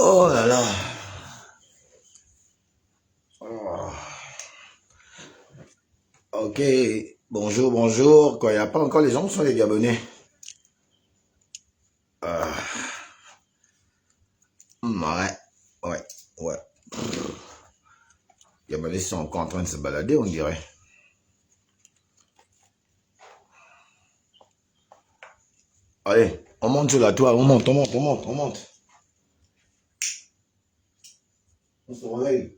Oh là là. Oh. Ok. Bonjour, bonjour. Quand il n'y a pas encore les gens, sont les Gabonais. Ah, ouais, ouais, ouais. Les Gabonais sont encore en train de se balader, on dirait. Allez, on monte sur la toile, on monte, on monte, on monte, on monte. On se réveille.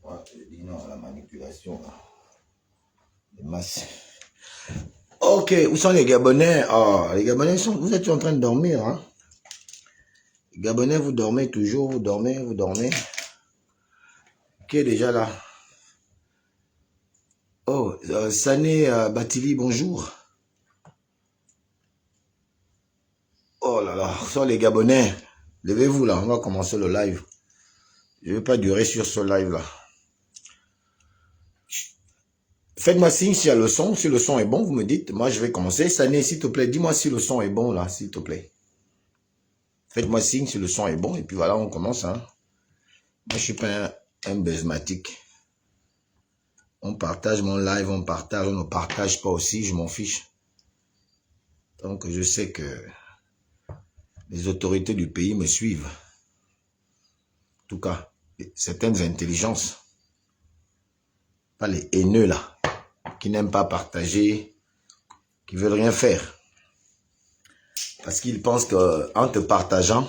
Ouais, je dis non à la manipulation, là. Les masses. Ok, où sont les Gabonais? Ah, les Gabonais sont. Vous êtes en train de dormir, hein? Les Gabonais, vous dormez toujours, vous dormez, vous dormez. Qui est déjà là? Oh, Sané Batili, bonjour. Oh là là, ça les Gabonais, levez-vous là, on va commencer le live. Je ne vais pas durer sur ce live là. Faites-moi signe s'il y a le son, si le son est bon, vous me dites. Moi je vais commencer. Sané, s'il te plaît, dis-moi si le son est bon là, s'il te plaît. Faites-moi signe si le son est bon et puis voilà, on commence. Hein. Moi je suis pas un buzzmatique. On partage mon live, on partage, on ne partage pas aussi, je m'en fiche. Donc je sais que les autorités du pays me suivent. En tout cas, certaines intelligences. Pas les haineux là, qui n'aiment pas partager, qui veulent rien faire. Parce qu'ils pensent qu'en te partageant...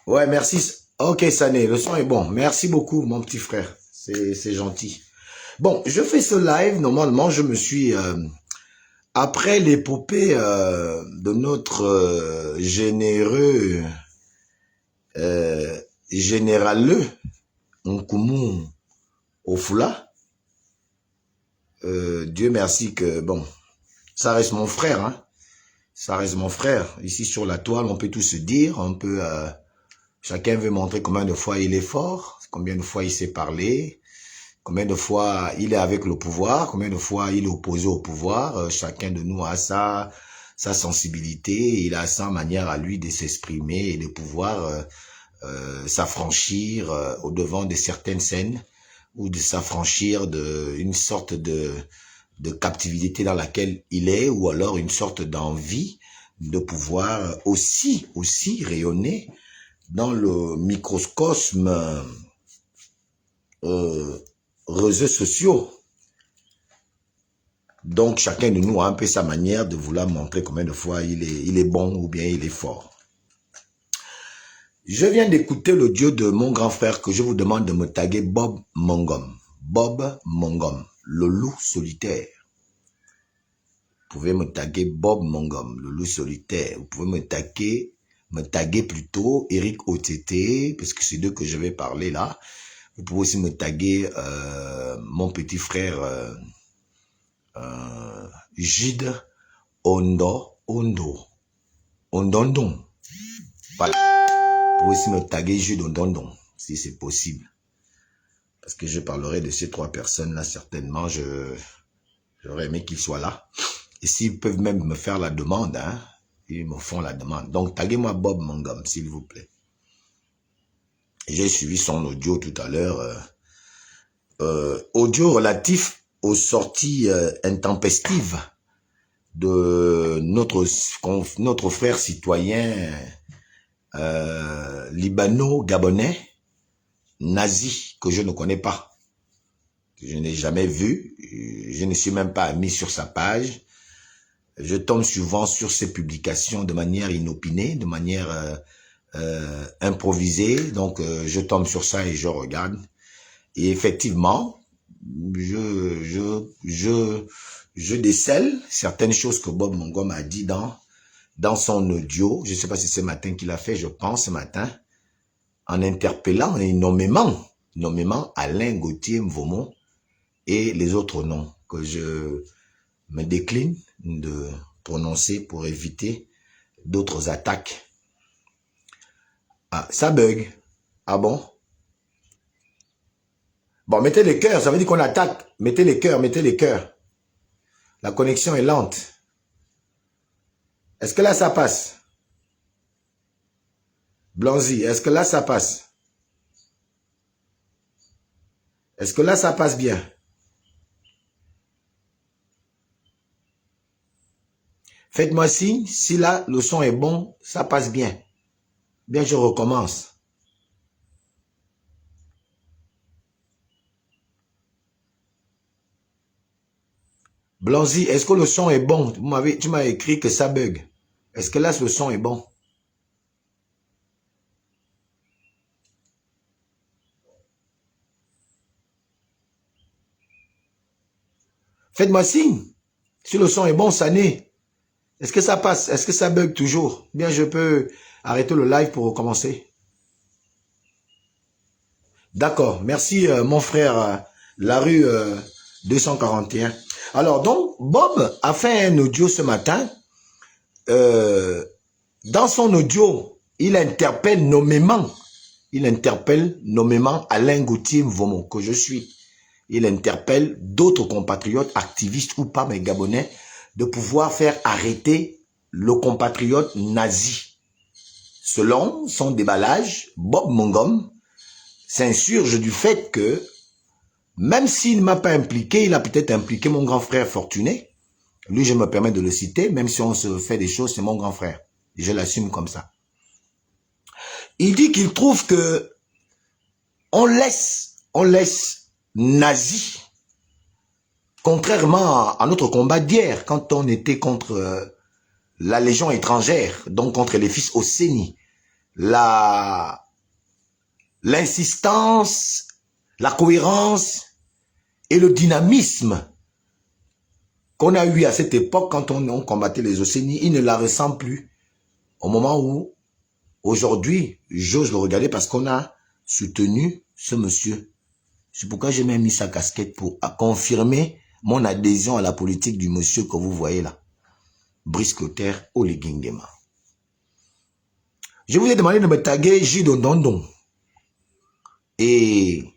Ouais, merci. Ok, Sané, le son est bon. Merci beaucoup, mon petit frère. C'est gentil. Bon, je fais ce live. Normalement, je me suis... après l'épopée de notre généreux généraleux, Nkumu Ofula, Dieu merci que, bon, ça reste mon frère, hein. Ça reste mon frère. Ici sur la toile, on peut tout se dire. On peut, chacun veut montrer combien de fois il est fort, combien de fois il sait parler, combien de fois il est avec le pouvoir, combien de fois il est opposé au pouvoir. Chacun de nous a sa sensibilité, il a sa manière à lui de s'exprimer et de pouvoir s'affranchir au-devant de certaines scènes ou de s'affranchir d'une sorte de captivité dans laquelle il est, ou alors une sorte d'envie de pouvoir aussi rayonner dans le microcosme réseaux sociaux. Donc chacun de nous a un peu sa manière de vouloir montrer combien de fois il est bon ou bien il est fort. Je viens d'écouter l'audio de mon grand frère que je vous demande de me taguer Bob Mongom. Bob Mongom, le loup solitaire. Vous pouvez me taguer Bob Mongom, le loup solitaire. Vous pouvez me taguer plutôt Eric OTT, parce que c'est d'eux que je vais parler là. Vous pouvez aussi me taguer mon petit frère Gide Ondondon. Voilà. Vous pouvez aussi me taguer Gide Ondondon, si c'est possible. Parce que je parlerai de ces trois personnes-là, certainement. J'aurais aimé qu'ils soient là. Et s'ils peuvent même me faire la demande, hein, ils me font la demande. Donc, taguez-moi Bob Mongom, s'il vous plaît. J'ai suivi son audio tout à l'heure. Audio relatif aux sorties intempestives de notre frère citoyen libano-gabonais, nazi, que je ne connais pas. Je n'ai jamais vu. Je ne suis même pas mis sur sa page. Je tombe souvent sur ces publications de manière inopinée, de manière improvisée. Donc, je tombe sur ça et je regarde. Et effectivement, je décèle certaines choses que Bob Mongom a dit dans son audio. Je ne sais pas si c'est ce matin qu'il a fait, je pense ce matin, en interpellant et nommément Alain Gauthier Mvomo et les autres noms que je me décline de prononcer pour éviter d'autres attaques. Ah, ça bug. Ah bon? Bon, mettez les cœurs, ça veut dire qu'on attaque. Mettez les cœurs, mettez les cœurs. La connexion est lente. Est-ce que là, ça passe? Blanzy, est-ce que là, ça passe? Est-ce que là, ça passe bien? Faites-moi signe, si là, le son est bon, ça passe bien. Bien, je recommence. Blanzy, est-ce que le son est bon? Tu m'as écrit que ça bug. Est-ce que là, le son est bon? Faites-moi signe. Si le son est bon, ça naît. Est-ce que ça passe? Est-ce que ça bug toujours? Bien, je peux arrêter le live pour recommencer. D'accord. Merci, mon frère. La rue 241. Alors, donc, Bob a fait un audio ce matin. Dans son audio, il interpelle nommément Alain Gauthier Mvomo, que je suis. Il interpelle d'autres compatriotes, activistes ou pas, mais gabonais, de pouvoir faire arrêter le compatriote nazi. Selon son déballage, Bob Mongom s'insurge du fait que, même s'il ne m'a pas impliqué, il a peut-être impliqué mon grand frère Fortuné. Lui, je me permets de le citer, même si on se fait des choses, c'est mon grand frère. Et je l'assume comme ça. Il dit qu'il trouve que on laisse nazi, contrairement à notre combat d'hier, quand on était contre la Légion étrangère, donc contre les fils Osséni, l'insistance, la cohérence et le dynamisme qu'on a eu à cette époque quand on combattait les Osséni, il ne la ressent plus. Au moment où, aujourd'hui, j'ose le regarder parce qu'on a soutenu ce monsieur. C'est pourquoi j'ai même mis sa casquette pour confirmer mon adhésion à la politique du monsieur que vous voyez là. Brice Clotaire Oligingema. Je vous ai demandé de me taguer Jido Dondon. Et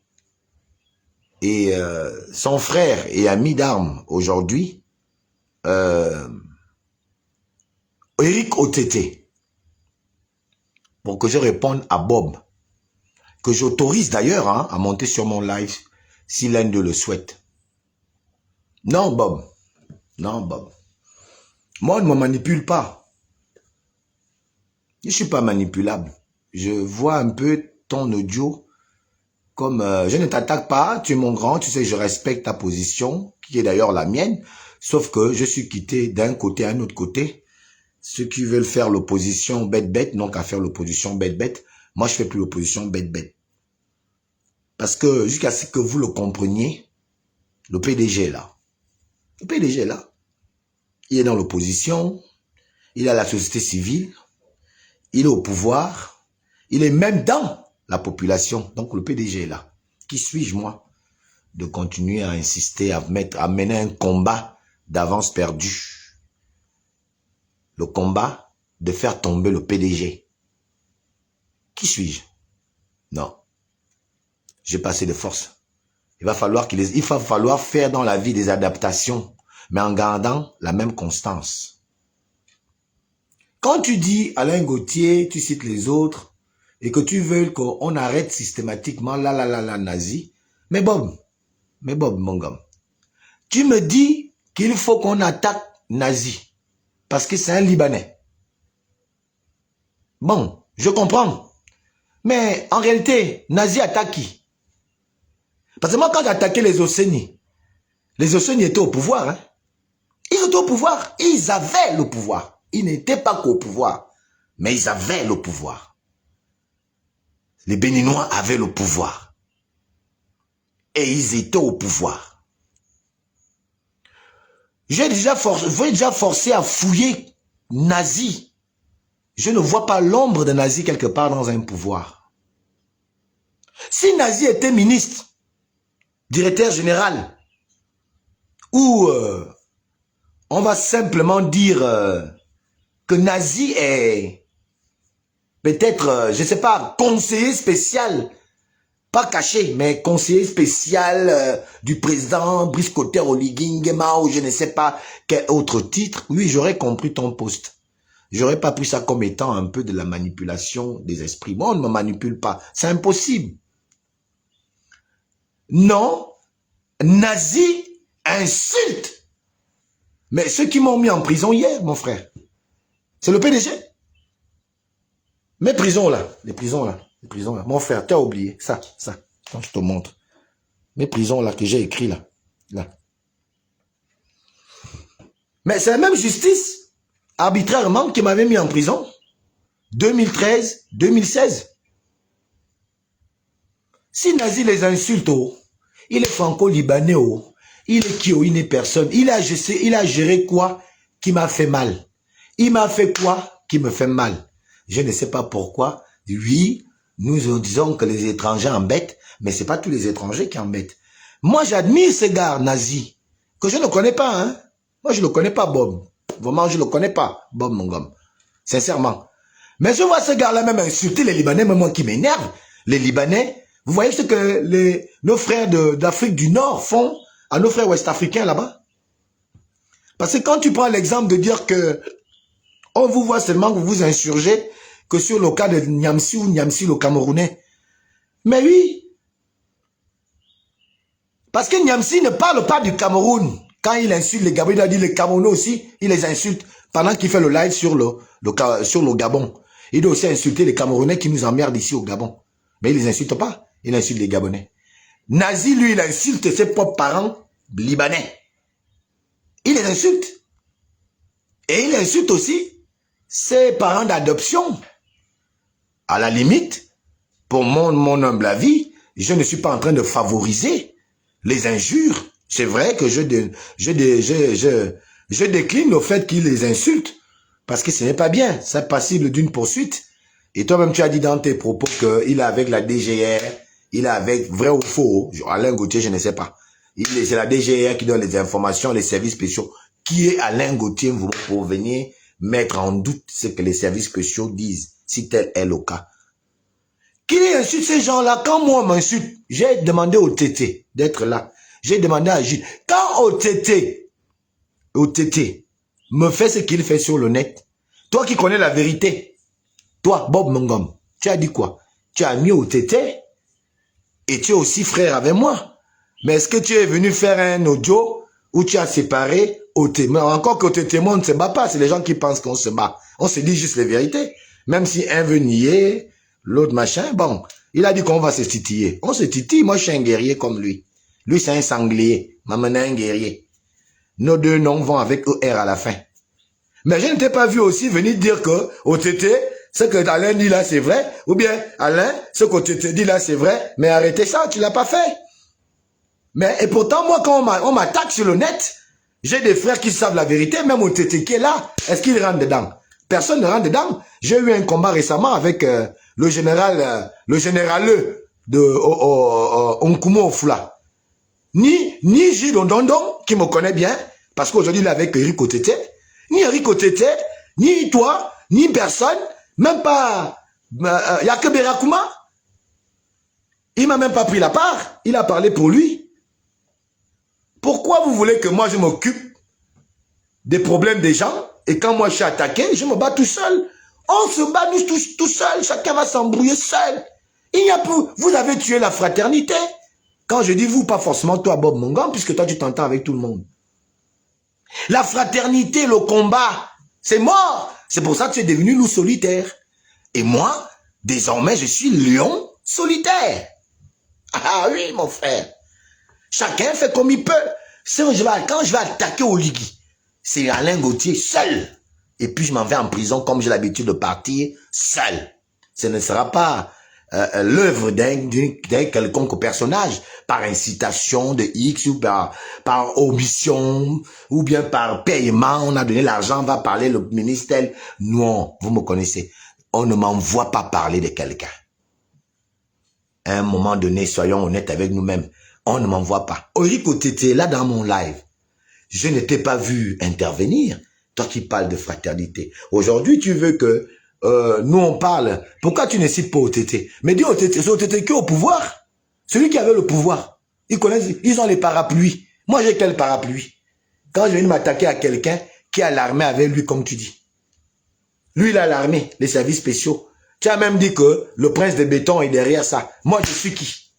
son frère et ami d'armes aujourd'hui, Eric Otete, pour que je réponde à Bob, que j'autorise d'ailleurs à monter sur mon live si l'un d'eux le souhaite. Non, Bob. Non, Bob. Moi, on ne me manipule pas. Je ne suis pas manipulable. Je vois un peu ton audio comme je ne t'attaque pas, tu es mon grand, tu sais, je respecte ta position, qui est d'ailleurs la mienne, sauf que je suis quitté d'un côté à un autre côté. Ceux qui veulent faire l'opposition bête-bête n'ont qu'à faire l'opposition bête-bête. Moi, je fais plus l'opposition bête-bête. Parce que jusqu'à ce que vous le compreniez, le PDG est là. Le PDG est là. Il est dans l'opposition, il est à la société civile, il est au pouvoir, il est même dans la population. Donc le PDG est là. Qui suis-je moi de continuer à insister, à mener un combat d'avance perdue? Le combat de faire tomber le PDG. Qui suis-je? Non. J'ai pas assez de force. Il va falloir faire dans la vie des adaptations, mais en gardant la même constance. Quand tu dis Alain Gauthier, tu cites les autres, et que tu veux qu'on arrête systématiquement la nazi, mais Bob, mon gars, tu me dis qu'il faut qu'on attaque nazi, parce que c'est un Libanais. Bon, je comprends. Mais en réalité, nazi attaque qui? Parce que moi, quand j'ai attaqué les Osséni étaient au pouvoir. Hein? Ils étaient au pouvoir. Ils avaient le pouvoir. Ils n'étaient pas qu'au pouvoir, mais ils avaient le pouvoir. Les Béninois avaient le pouvoir. Et ils étaient au pouvoir. J'ai déjà forcé à fouiller nazi. Je ne vois pas l'ombre de nazi quelque part dans un pouvoir. Si nazi était ministre, directeur général, ou on va simplement dire que nazi est peut-être, je ne sais pas, conseiller spécial, pas caché, mais conseiller spécial du président Brice Cotter Oligui Nguema ou je ne sais pas quel autre titre, oui, j'aurais compris ton poste. J'aurais pas pris ça comme étant un peu de la manipulation des esprits. Moi, on ne me manipule pas. C'est impossible. Non, nazi insulte. Mais ceux qui m'ont mis en prison hier, mon frère, c'est le PDG. Mes prisons là, les prisons là. Mon frère, tu as oublié ça. Quand je te montre. Mes prisons là que j'ai écrit là. Mais c'est la même justice, arbitrairement, qui m'avait mis en prison. 2013, 2016. Si Nazi les insulte, il est franco-libanais, il est qui, il n'est personne. Il a géré quoi qui m'a fait mal. Il m'a fait quoi qui me fait mal. Je ne sais pas pourquoi. Oui, nous disons que les étrangers embêtent, mais ce n'est pas tous les étrangers qui embêtent. Moi, j'admire ce gars nazi, que je ne connais pas. Hein. Moi, je ne le connais pas, Bob. Vraiment, je ne le connais pas, Bob Mongom. Sincèrement. Mais je vois ce gars-là même insulter les Libanais, même moi qui m'énerve. Les Libanais, vous voyez ce que nos frères d'Afrique du Nord font à nos frères ouest-africains là-bas? Parce que quand tu prends l'exemple de dire que on vous voit seulement que vous vous insurgez que sur le cas de Niamsi ou Niamsi le Camerounais. Mais oui. Parce que Niamsi ne parle pas du Cameroun. Quand il insulte les Gabons, il a dit les Camerounais aussi, il les insulte pendant qu'il fait le live sur le Gabon. Il doit aussi insulter les Camerounais qui nous emmerdent ici au Gabon. Mais il les insulte pas. Il insulte les Gabonais. Nazi, lui, il insulte ses propres parents libanais. Il les insulte. Et il insulte aussi ses parents d'adoption. À la limite, pour mon humble avis, je ne suis pas en train de favoriser les injures. C'est vrai que je décline le fait qu'il les insulte parce que ce n'est pas bien. C'est passible d'une poursuite. Et toi-même, tu as dit dans tes propos qu'il est avec la DGR, il est avec, vrai ou faux, Alain Gauthier, je ne sais pas. C'est la DGR qui donne les informations, les services spéciaux. Qui est Alain Gauthier pour venir mettre en doute ce que les services spéciaux disent, si tel est le cas. Qui insulte ces gens-là? Quand moi on m'insulte, j'ai demandé au TT d'être là. J'ai demandé à Gilles. Quand au TT me fait ce qu'il fait sur le net, toi qui connais la vérité, toi, Bob Mongom, tu as dit quoi? Tu as mis au TT et tu es aussi frère avec moi. Mais est-ce que tu es venu faire un audio où tu as séparé OT? Mais encore qu'au TT, on ne se bat pas. C'est les gens qui pensent qu'on se bat. On se dit juste les vérités. Même si un veut nier, l'autre machin, bon, il a dit qu'on va se titiller. On se titille. Moi, je suis un guerrier comme lui. Lui, c'est un sanglier. Maman est un guerrier. Nos deux noms vont avec ER à la fin. Mais je ne t'ai pas vu aussi venir dire que au TT, ce que Alain dit là, c'est vrai. Ou bien, Alain, ce que TT dit là, c'est vrai. Mais arrêtez ça, tu l'as pas fait. Mais, et pourtant, moi, quand on m'attaque sur le net, j'ai des frères qui savent la vérité, même au TT qui est là. Est-ce qu'il rentre dedans? Personne ne rentre dedans. J'ai eu un combat récemment avec le généraleux de Onkumo Ofula. Ni Gilles Ondondon, qui me connaît bien, parce qu'aujourd'hui il est avec Eric Otete, ni Eric Otete, ni toi, ni personne, même pas Yake Berakuma. Il m'a même pas pris la part, il a parlé pour lui. Pourquoi vous voulez que moi je m'occupe des problèmes des gens et quand moi je suis attaqué, je me bats tout seul? On se bat nous tous tout seul, chacun va s'embrouiller seul. Il n'y a plus, vous avez tué la fraternité. Quand je dis vous, pas forcément toi Bob Mongom, puisque toi tu t'entends avec tout le monde. La fraternité, le combat, c'est mort. C'est pour ça que tu es devenu loup solitaire. Et moi, désormais, je suis lion solitaire. Ah oui, mon frère. Chacun fait comme il peut. Quand je vais attaquer Oligui, C'est Alain Gauthier seul. Et puis je m'en vais en prison comme j'ai l'habitude de partir seul. Ce ne sera pas l'œuvre d'un quelconque personnage, par incitation de X ou par omission ou bien par paiement. On a donné l'argent, on va parler le ministère. Non, vous me connaissez. On ne m'envoie pas parler de quelqu'un. À un moment donné, soyons honnêtes avec nous-mêmes. On ne m'envoie pas. Oriko Tété, là dans mon live, je ne t'ai pas vu intervenir. Toi qui parles de fraternité. Aujourd'hui, tu veux que nous on parle. Pourquoi tu ne cites pas OTT? Mais dis OTT, c'est OTT qui est au pouvoir. Celui qui avait le pouvoir. Ils connaissent, ils ont les parapluies. Moi, j'ai quel parapluie? Quand je viens m'attaquer à quelqu'un qui a l'armée avec lui, comme tu dis. Lui, il a l'armée, les services spéciaux. Tu as même dit que le prince de béton est derrière ça. Moi, je suis qui?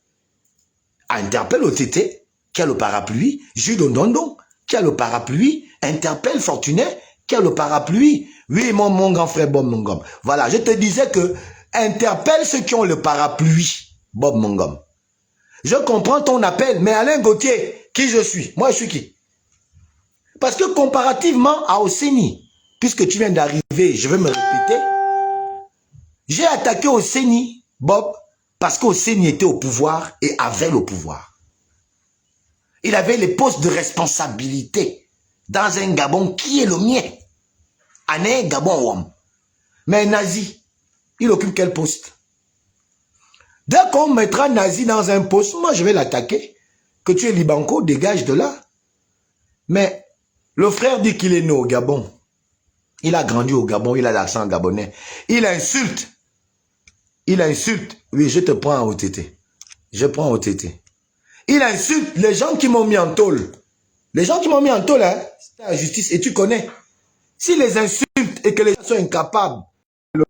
Interpelle OTT, qui a le parapluie. Jules Dondondon, qui a le parapluie. Interpelle Fortuné, qui a le parapluie. Oui, mon grand frère Bob Mongom. Voilà, je te disais que interpelle ceux qui ont le parapluie, Bob Mongom. Je comprends ton appel, mais Alain Gauthier, qui je suis? Moi, je suis qui? Parce que comparativement à Oseni, puisque tu viens d'arriver, je vais me répéter, j'ai attaqué Oseni, Bob, parce qu'Oseni était au pouvoir et avait le pouvoir. Il avait les postes de responsabilité dans un Gabon qui est le mien. Ané Gabon Wam. Mais Nazi, il occupe quel poste? Dès qu'on mettra Nazi dans un poste, moi je vais l'attaquer. Que tu es Libanco, dégage de là. Mais le frère dit qu'il est né au Gabon. Il a grandi au Gabon, il a l'accent gabonais. Il insulte. Il insulte. Oui, je te prends en OTT. Je prends OTT. Il insulte les gens qui m'ont mis en tôle. Les gens qui m'ont mis en tôle, hein, c'est la justice. Et tu connais. S'ils les insultent et que les gens sont incapables de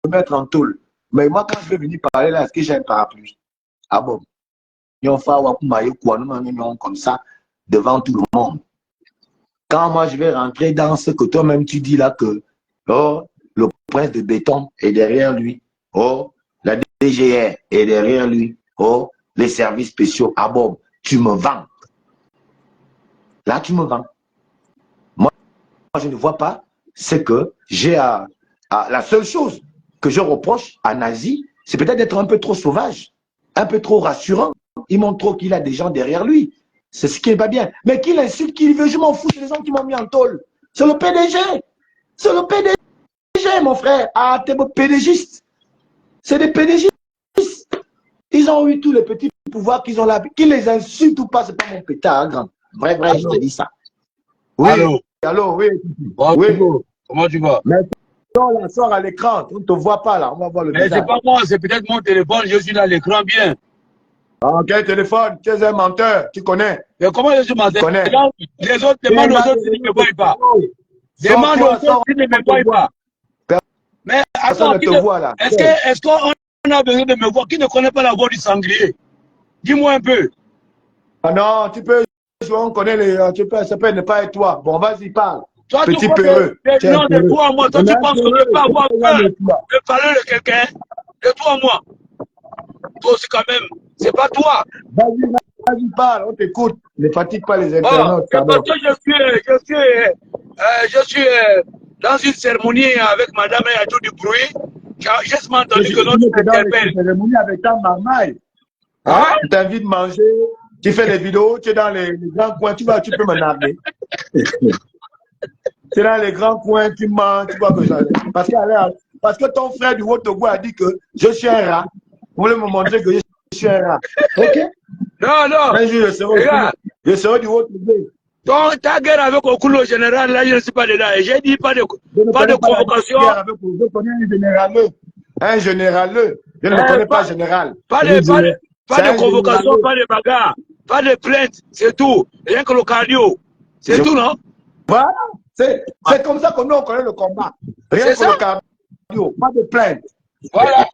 le mettre en tôle. Mais moi, quand je vais venir parler là, est-ce que j'ai un parapluie? Ah bon? Comme ça, devant tout le monde. Quand moi, je vais rentrer dans ce que toi-même tu dis là que oh, le prince de béton est derrière lui. Oh, la DGR est derrière lui. Oh, les services spéciaux. Ah bon, tu me vends. Là, tu me vends. Moi, je ne vois pas. C'est que j'ai la seule chose que je reproche à Nazi, c'est peut-être d'être un peu trop sauvage, un peu trop rassurant. Il montre trop qu'il a des gens derrière lui. C'est ce qui n'est pas bien. Mais qu'il insulte, qu'il veut, je m'en fous, c'est les gens qui m'ont mis en tôle. C'est le PDG. C'est le PDG, mon frère. Ah, t'es beau PDGiste. C'est des PDGistes. Ils ont eu tous les petits pouvoirs qu'ils ont là. Qu'ils les insultent ou pas, c'est pas mon pétard, grand. Vrai, je te dis ça. Oui, allô, oui. Bon, oui. Comment tu vas? Mais là, sort à l'écran. On ne te voit pas là. On va voir le visage. Mais c'est pas moi, c'est peut-être mon téléphone. Je suis dans l'écran bien. Ah, quel téléphone? Tu es un menteur. Tu connais? Mais comment je suis menteur? Les autres demandent aux autres s'ils ne me voient pas. Demande aux autres s'ils ne me voient pas. Mais attends, est-ce qu'on a besoin de me voir? Qui ne connaît pas la voix du sanglier? Dis-moi un peu. Ah non, tu peux jouer, on connaît les. Ça peut ne pas être toi. Bon, vas-y, parle. Toi, petit tu vois peureux. Non, de toi à moi. Toi, tu penses qu'on ne peut pas avoir peur de parler de quelqu'un? De toi à moi. Toi aussi, quand même. C'est pas toi. Vas-y, parle, on t'écoute. Ne fatigue pas les internautes. Parce que je suis dans une cérémonie avec madame et il y a tout du bruit. J'ai seulement entendu que l'autre m'interpelle. Une cérémonie avec ta marmaille. Hein? Tu t'invites manger, tu fais des vidéos, tu es dans les grands coins, tu peux me narguer. Tu es dans les grands coins, tu manges, tu vois que j'en ai. Parce que ton frère du Haut-Togo a dit que je suis un rat. Vous voulez me montrer que je suis un rat. Ok? Non. Un jour, je serai du Haut-Togo. Donc, ta guerre avec Okulo général, là, je ne suis pas dedans. Et j'ai dit pas de convocation. Je connais un généraleux. Un généraleux. Je ne connais pas général. Pas de convocation, pas de bagarre, pas de plainte, c'est tout. Rien que le cardio. C'est tout, non? Voilà. C'est comme ça que nous, on connaît le combat. Rien que le cardio, pas de plainte. Voilà.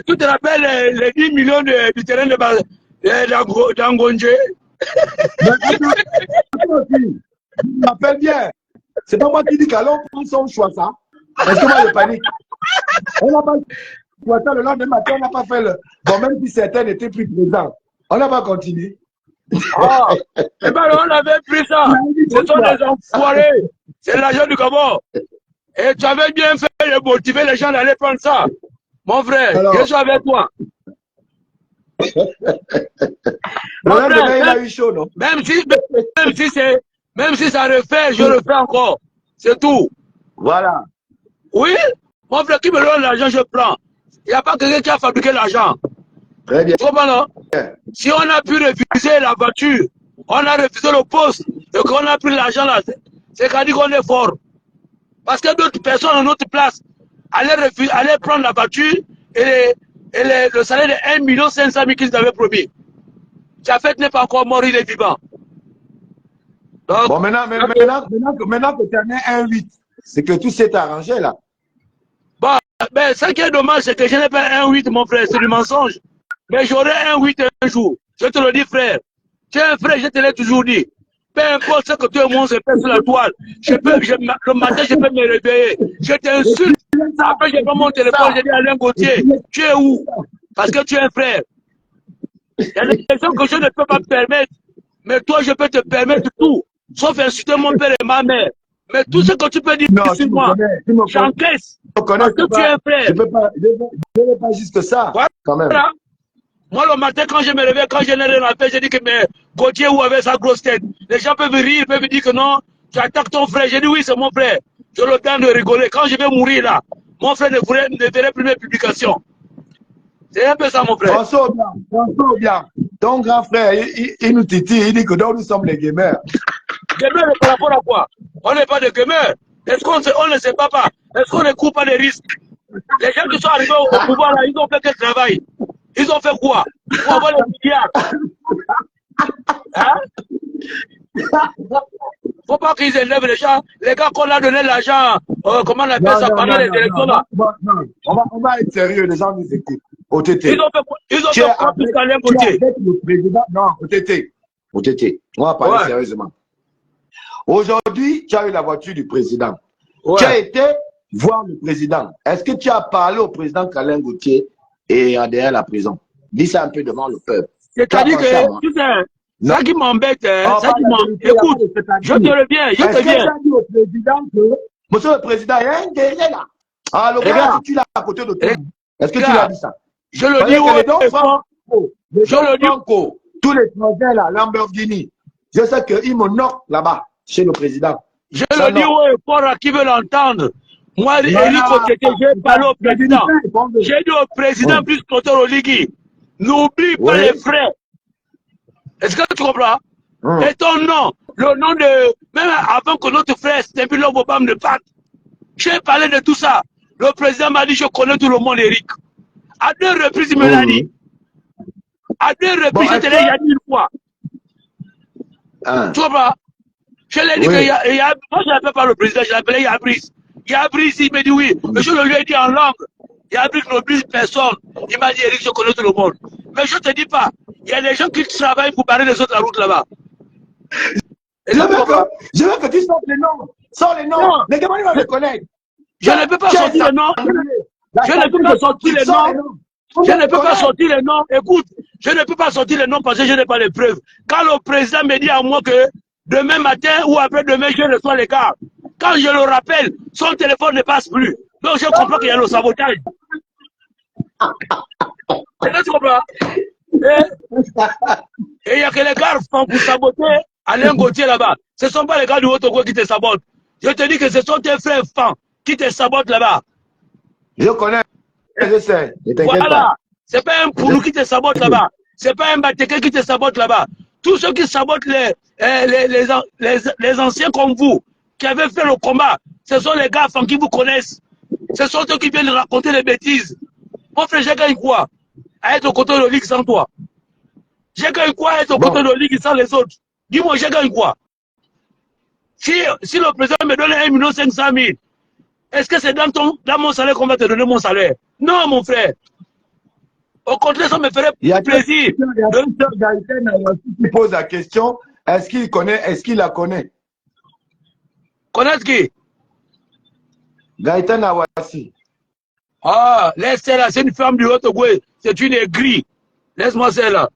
Tu te rappelles les 10 millions du terrain d'Angonje? Je m'appelle bien. C'est pas moi qui dis qu'allons prendre son choix, ça. Est-ce que moi, je panique? On n'a pas le lendemain matin, on n'a pas fait le. Bon, même si certains n'étaient plus présents, on n'a pas continué. Ah, eh ben, on avait pris ça. Ce sont des enfoirés. C'est l'argent du Gabon. Et tu avais bien fait de motiver les gens d'aller prendre ça. Mon frère, Alors, je suis avec toi. Mon frère, il a eu chaud, non? Même si ça refait, je le fais encore. C'est tout. Voilà. Oui, mon frère, qui me donne l'argent, je prends. Il n'y a pas quelqu'un qui a fabriqué l'argent. Très bien. Comment non? Si on a pu refuser la voiture, on a refusé le poste, et qu'on a pris l'argent là, c'est qu'à dire qu'on est fort. Parce que d'autres personnes à notre place allaient prendre la voiture et le salaire de 1 500 000 qu'ils avaient promis. Jafet n'est pas encore mort, il est vivant. Donc, bon, maintenant que tu en es 1,8, c'est que tout s'est arrangé là. Bon, mais ce qui est dommage, c'est que je n'ai pas 1,8, mon frère, c'est du mensonge. Mais j'aurai 1,8 un jour. Je te le dis, frère. Tu es un frère, je te l'ai toujours dit. Peu importe ce que tu et moi, on se fait sur la toile. Le matin, je peux me réveiller. Je t'insulte. Après, je prends mon téléphone, je dis à Alain Gauthier, tu es où? Parce que tu es un frère. Il y a des questions que je ne peux pas me permettre. Mais toi, je peux te permettre tout. Sauf insulter mon père et ma mère. Mais tout ce que tu peux dire sur moi, j'encaisse. Parce que tu es un frère. Je ne veux pas juste ça, voilà. Quand même. Moi, le matin, quand je me réveille, quand je n'ai rien à faire, je dis que mais Gauthier ou avec sa grosse tête. Les gens peuvent rire, peuvent dire que non, tu attaques ton frère. Je dis oui, c'est mon frère. Je le temps de rigoler. Quand je vais mourir là, mon frère ne verrait plus mes publications. C'est un peu ça, mon frère. François bien. Ton grand frère, il nous titille, il dit que nous sommes les gamers. Gamers par rapport à quoi? On n'est pas des gamers. Est-ce qu'on ne sait pas? Est-ce qu'on ne court pas des risques? Les gens qui sont arrivés au pouvoir là, ils ont fait quel travail? Ils ont fait quoi? Pour avoir les milliards. Hein? Faut pas qu'ils élèvent les gens. Les gars qu'on a donné l'argent, comment on appelle ça pendant les élections là? On va être sérieux, les gens nous écoutent. OTT. Ils ont fait quoi plus qu'Alain Gauthier? Non, OTT. On va parler sérieusement. Aujourd'hui, tu as eu la voiture du président. Ouais. Tu as été voir le président. Est-ce que tu as parlé au président Alain Gauthier et derrière la prison? Dis ça un peu devant le peuple. C'est-à-dire que, tu sais, ça qui m'embête, ça qui m'embête. Écoute, je te reviens, je te viens. Est-ce que tu as dit au président que, monsieur le président, il y a un délai là. Ah, le gars, si tu l'as à côté de toi, est-ce que tu l'as dit ça? Je le dis je le dis. Tous les projets là, Lamborghini, je sais qu'ils me knockent là-bas, chez le président. Je le dis au fort à qui veut l'entendre. Moi, Eric Okété, j'ai parlé au président. J'ai dit au président plus qu'au Oligui. N'oublie pas les frères. Est-ce que tu comprends? Et ton nom, le nom de... Même avant que notre frère Stephen Obama ne parte, j'ai parlé de tout ça. Le président m'a dit, je connais tout le monde, Eric. À 2 reprises, il me l'a dit. À 2 reprises, je te l'ai dit une fois. Tu comprends? Je l'ai dit que moi, je n'appelle pas le président, je l'appelais Yabris. Yabris, il me dit oui. Mais je le lui ai dit en langue. Yabris n'oublie personne. Il m'a dit, Eric, je connais tout le monde. Mais je ne te dis pas, il y a des gens qui travaillent pour barrer les autres la route là-bas. Je veux que tu sortes les noms. Sors les noms. Les gamins vont les connaître. Je ne peux pas sortir les noms. Je ne peux pas sortir les noms. Je ne peux pas sortir les noms. Écoute, je ne peux pas sortir les noms parce que je n'ai pas les preuves. Quand le président me dit à moi que demain matin ou après-demain, je reçois les gars. Quand je le rappelle, son téléphone ne passe plus. Donc je comprends qu'il y a le sabotage. Tu comprends? Et il y a que les gars pour saboter Alain Gauthier là-bas. Ce ne sont pas les gars du Haut-Togo qui te sabotent. Je te dis que ce sont tes frères fans qui te sabotent là-bas. Je connais. Je sais. Voilà. Ce n'est pas un Poulou qui te sabote là-bas. Ce n'est pas un Bateke qui te sabote là-bas. Tous ceux qui sabotent les anciens comme vous, qui avaient fait le combat, ce sont les gars qui vous connaissent. Ce sont ceux qui viennent raconter des bêtises. Mon frère, j'ai gagné quoi? À être au côté de la Ligue sans toi. J'ai gagné quoi à être au côté de la Ligue sans les autres? Dis-moi, j'ai gagné quoi? Si le président me donne 1 500 000, est-ce que c'est dans mon salaire qu'on va te donner mon salaire? Non, mon frère. Au contraire, ça me ferait plaisir. Il y a Gaëtan qui pose la question, est-ce qu'il connaît, est-ce qu'il la connaît? Connaître qui? Gaëtan Awassi. Ah, laisse celle-là, c'est une femme du Haut-Togo, c'est une aigrie. Laisse-moi celle-là.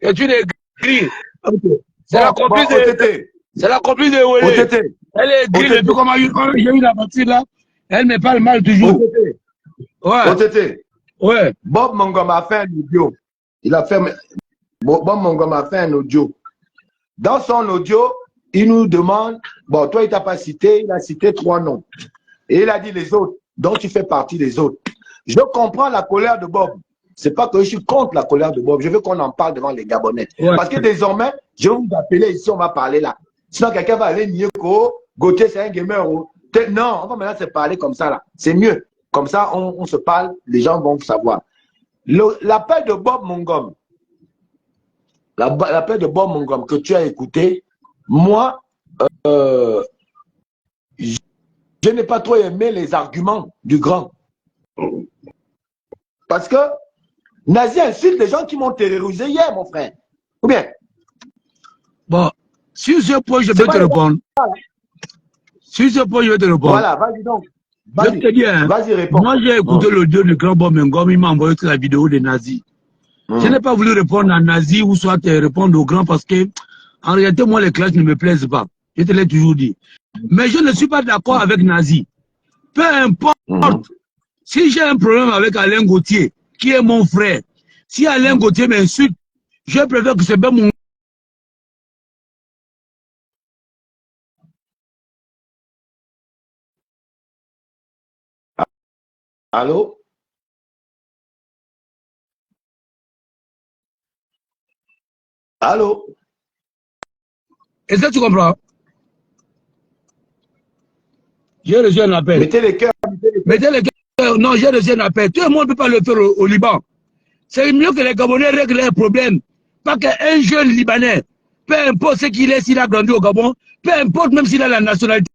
est une aigrie. Okay. C'est la complice de... C'est la complice de Wele. Elle est aigrie depuis comment j'ai eu la voiture là. Elle me parle mal toujours. Ouais. Ouais. Bob Mongoma a fait un audio. Bob Mongoma a fait un audio. Dans son audio, il nous demande, bon, toi, il t'a pas cité, il a cité 3 noms. Et il a dit les autres, dont tu fais partie des autres. Je comprends la colère de Bob. C'est pas que je suis contre la colère de Bob. Je veux qu'on en parle devant les Gabonais. Ouais. Parce que désormais, je vais vous appeler ici, on va parler là. Sinon, quelqu'un va aller nier que Gauthier, c'est un gamer. Non, on va maintenant se parler comme ça là. C'est mieux. Comme ça, on se parle, les gens vont savoir. L'appel de Bob Mongom, l'appel de Bob Mongom que tu as écouté, moi, je n'ai pas trop aimé les arguments du grand. Parce que Nazi insulte les gens qui m'ont terrorisé hier, mon frère. Ou bien? Bon, sur ce point, je vais te répondre. Sur ce point, je vais te répondre. Voilà, vas-y donc. Je te dis, hein, moi j'ai écouté l'audio du grand Bob Mongom, il m'a envoyé la vidéo des nazis. Je n'ai pas voulu répondre à nazi ou soit répondre au grand parce que, en réalité, moi, les classes ne me plaisent pas. Je te l'ai toujours dit. Mais je ne suis pas d'accord avec nazi. Peu importe. Si j'ai un problème avec Alain Gauthier, qui est mon frère, si Alain Gauthier m'insulte, je préfère que c'est bien mon... Allô? Allô? Est-ce que tu comprends? J'ai reçu un appel. Mettez les cœurs. Mettez les cœurs. Non, j'ai reçu un appel. Tout le monde ne peut pas le faire au Liban. C'est mieux que les Gabonais règlent leurs problèmes. Pas qu'un jeune Libanais, peu importe ce qu'il est, s'il a grandi au Gabon, peu importe même s'il a la nationalité.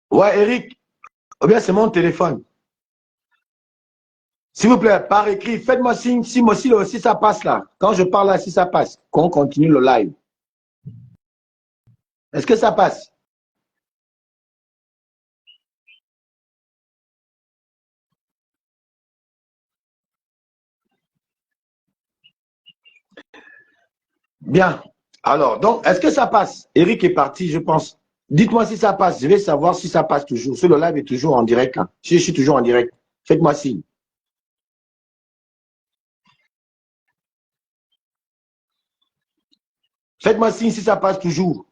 Ouais, Eric. Ou bien c'est mon téléphone. S'il vous plaît, par écrit, faites-moi signe si ça passe là. Quand je parle là, si ça passe, qu'on continue le live. Est-ce que ça passe? Bien. Alors, donc, est-ce que ça passe? Eric est parti, je pense. Dites-moi si ça passe. Je vais savoir si ça passe toujours. Si le live est toujours en direct. Hein. Si je suis toujours en direct, faites-moi signe. Faites-moi signe si ça passe toujours.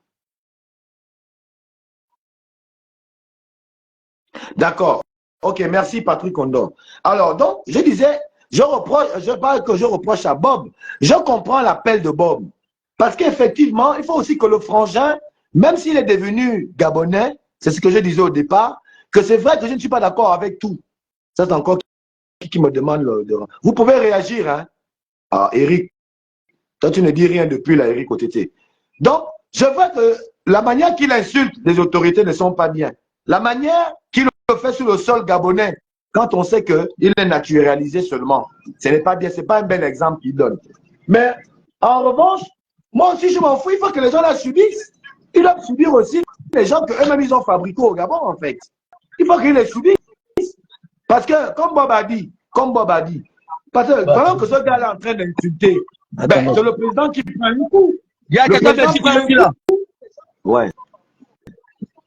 D'accord. Ok, merci Patrick Condor. Alors, donc, je disais, je reproche à Bob. Je comprends l'appel de Bob. Parce qu'effectivement, il faut aussi que le frangin, même s'il est devenu gabonais, c'est ce que je disais au départ, que c'est vrai que je ne suis pas d'accord avec tout. Ça, c'est encore qui me demande. Vous pouvez réagir, hein? Ah, Eric, toi, tu ne dis rien depuis là, Eric OTT. Donc, je vois que la manière qu'il insulte les autorités ne sont pas bien. La manière qu'il le fait sur le sol gabonais, quand on sait qu'il est naturalisé seulement, ce n'est pas bien, ce n'est pas un bel exemple qu'il donne. Mais en revanche, moi aussi je m'en fous, il faut que les gens la subissent. Ils doivent subir aussi les gens qu'eux-mêmes ils ont fabriqués au Gabon en fait. Il faut qu'ils les subissent. Parce que, comme Bob a dit, parce que pendant que ce gars-là est en train d'insulter, ben, c'est le président qui prend un coup. Il y a quelqu'un qui est là. Ouais.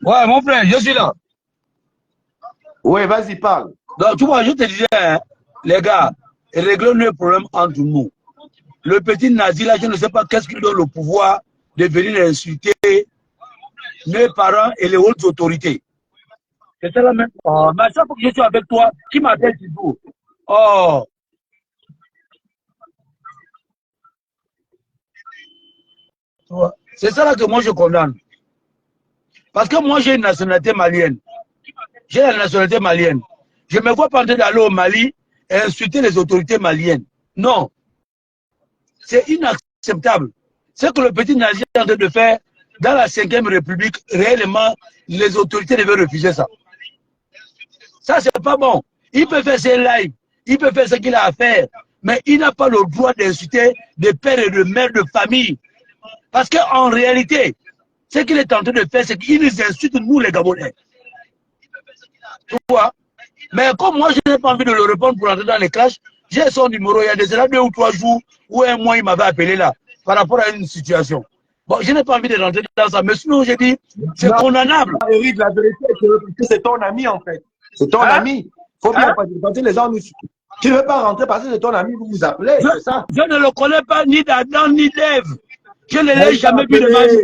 Ouais, mon frère, je suis là. Ouais, vas-y, parle. Donc, tu vois, je te disais, hein, les gars, réglons nos problèmes entre nous. Le petit nazi là, je ne sais pas qu'est-ce qui donne le pouvoir de venir insulter mes parents et les autres autorités. C'est ça la même. Oh, mais chaque fois que je suis avec toi, qui m'appelle toujours? Oh. C'est ça là que moi je condamne. Parce que moi j'ai une nationalité malienne. J'ai la nationalité malienne. Je ne me vois pas en train d'aller au Mali et insulter les autorités maliennes. Non. C'est inacceptable. Ce que le petit nazi est en train de faire dans la 5e République, réellement, les autorités devaient refuser ça. Ça, c'est pas bon. Il peut faire ses lives, il peut faire ce qu'il a à faire, mais il n'a pas le droit d'insulter des pères et de mères de famille. Parce qu'en réalité, Ce qu'il est en train de faire, c'est qu'il nous insulte, nous les Gabonais. Tu vois? Mais comme moi, je n'ai pas envie de le répondre pour entrer dans les clashs, j'ai son numéro. Il y a déjà 2 ou 3 jours ou un mois, il m'avait appelé là, par rapport à une situation. Bon, je n'ai pas envie de rentrer dans ça. Mais sinon, j'ai dit, c'est condamnable. Eric, la vérité, c'est ton ami, en fait. C'est ton ami. Il faut bien parce que les gens nous... Tu ne veux pas rentrer parce que c'est ton ami, vous vous appelez, c'est ça? Je ne le connais pas ni d'Adam ni d'Ève. Je ne l'ai jamais vu de ma vie.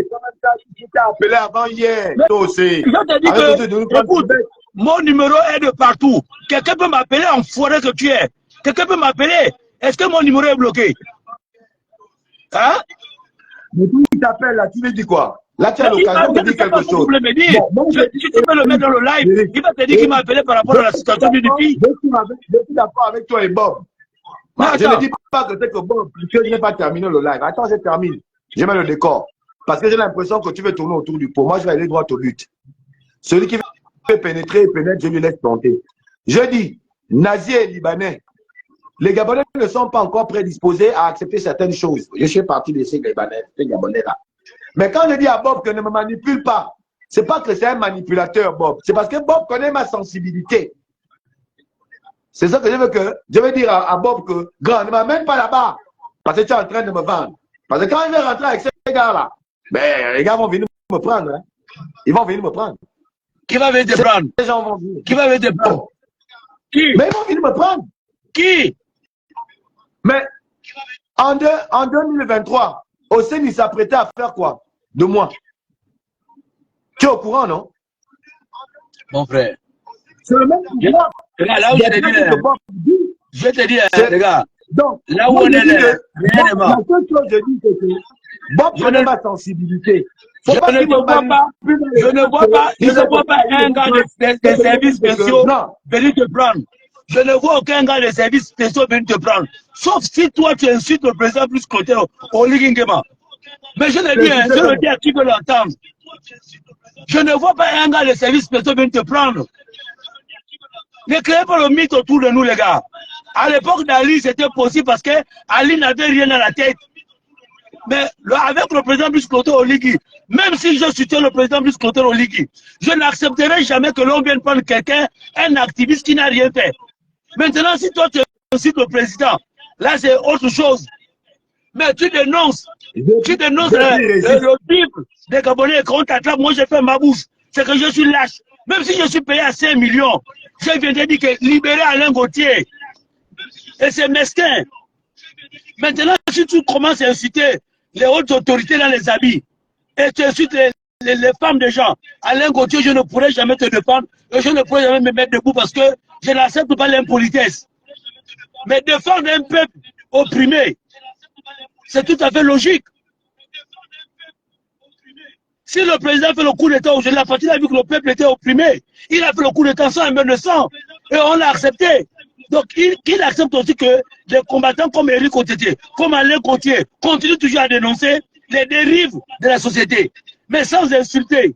Je t'ai appelé avant hier. Toi aussi. Je te dis que, écoute, mon numéro est de partout. Quelqu'un peut m'appeler en forêt que tu es. Quelqu'un peut m'appeler. Est-ce que mon numéro est bloqué? Hein? Mais tout il t'appelle là, tu lui dis quoi? Là, tu as l'occasion de dire quelque chose. Si tu peux le mettre dans le live, il va te dire qu'il m'a appelé par rapport à la situation du pays. Je suis d'accord avec toi et Bob. Je ne dis pas que c'est que Bob, que je n'ai pas terminé le live. Attends, je termine. Je mets le décor. Parce que j'ai l'impression que tu veux tourner autour du pot. Moi, je vais aller droit au but. Celui qui veut pénétrer, pénètre, je lui laisse tenter. Je dis, nazis et libanais, les Gabonais ne sont pas encore prédisposés à accepter certaines choses. Je suis parti de ces Gabonais là. Mais quand je dis à Bob que ne me manipule pas, c'est pas que c'est un manipulateur, Bob. C'est parce que Bob connaît ma sensibilité. C'est ça que je veux dire à Bob que, grand, ne m'amène pas là-bas. Parce que tu es en train de me vendre. Parce que quand il va rentrer avec ces gars-là, ben, les gars vont venir me prendre. Hein. Ils vont venir me prendre. Qui va venir te prendre? Les gens vont venir. Qui va venir te prendre? Oh. Qui? Mais ils vont venir me prendre. Qui? Mais en 2023, Hossein, il s'apprêtait à faire quoi de moi? Tu es au courant, non? Mon frère. C'est le même pouvoir. Là où je te dis, les gars, donc, là où on est là, rien n'est mort. La seule chose que je dis, c'est que Bob connaît ma sensibilité. Je ne vois pas un gars des services spéciaux venir te prendre. Je ne vois aucun gars des services spéciaux venir te prendre. Sauf si toi, tu insultes le président plus côté au Ligingema. Mais je le dis à qui veut l'entendre. Je ne vois pas un gars des services spéciaux venir te prendre. Ne créez pas le mythe autour de nous, les gars. À l'époque d'Ali, c'était possible parce que Ali n'avait rien dans la tête. Mais avec le président plus côté au Ligui, même si je soutiens le président plus côté au Ligui, je n'accepterai jamais que l'on vienne prendre quelqu'un, un activiste qui n'a rien fait. Maintenant, si toi tu cites le président, là c'est autre chose. Mais tu dénonces le Bible des Gabonais quand on t'attrape, moi j'ai fait ma bouche. C'est que je suis lâche. Même si je suis payé à 5 millions, je viens de dire que libérer Alain Gauthier. Et c'est mesquin. Maintenant, si tu commences à inciter les hautes autorités dans les habits, et tu insultes les femmes des gens, Alain Gauthier, je ne pourrai jamais te défendre, et je ne pourrai jamais me mettre debout parce que je n'accepte pas l'impolitesse. Mais défendre un peuple opprimé, c'est tout à fait logique. Si le président fait le coup d'État aujourd'hui, la partie a vu que le peuple était opprimé. Il a fait le coup d'État sans un meurtre de sang. Et on l'a accepté. Donc, il accepte aussi que des combattants comme Éric Otété, comme Alain Gauthier, continuent toujours à dénoncer les dérives de la société. Mais sans insulter.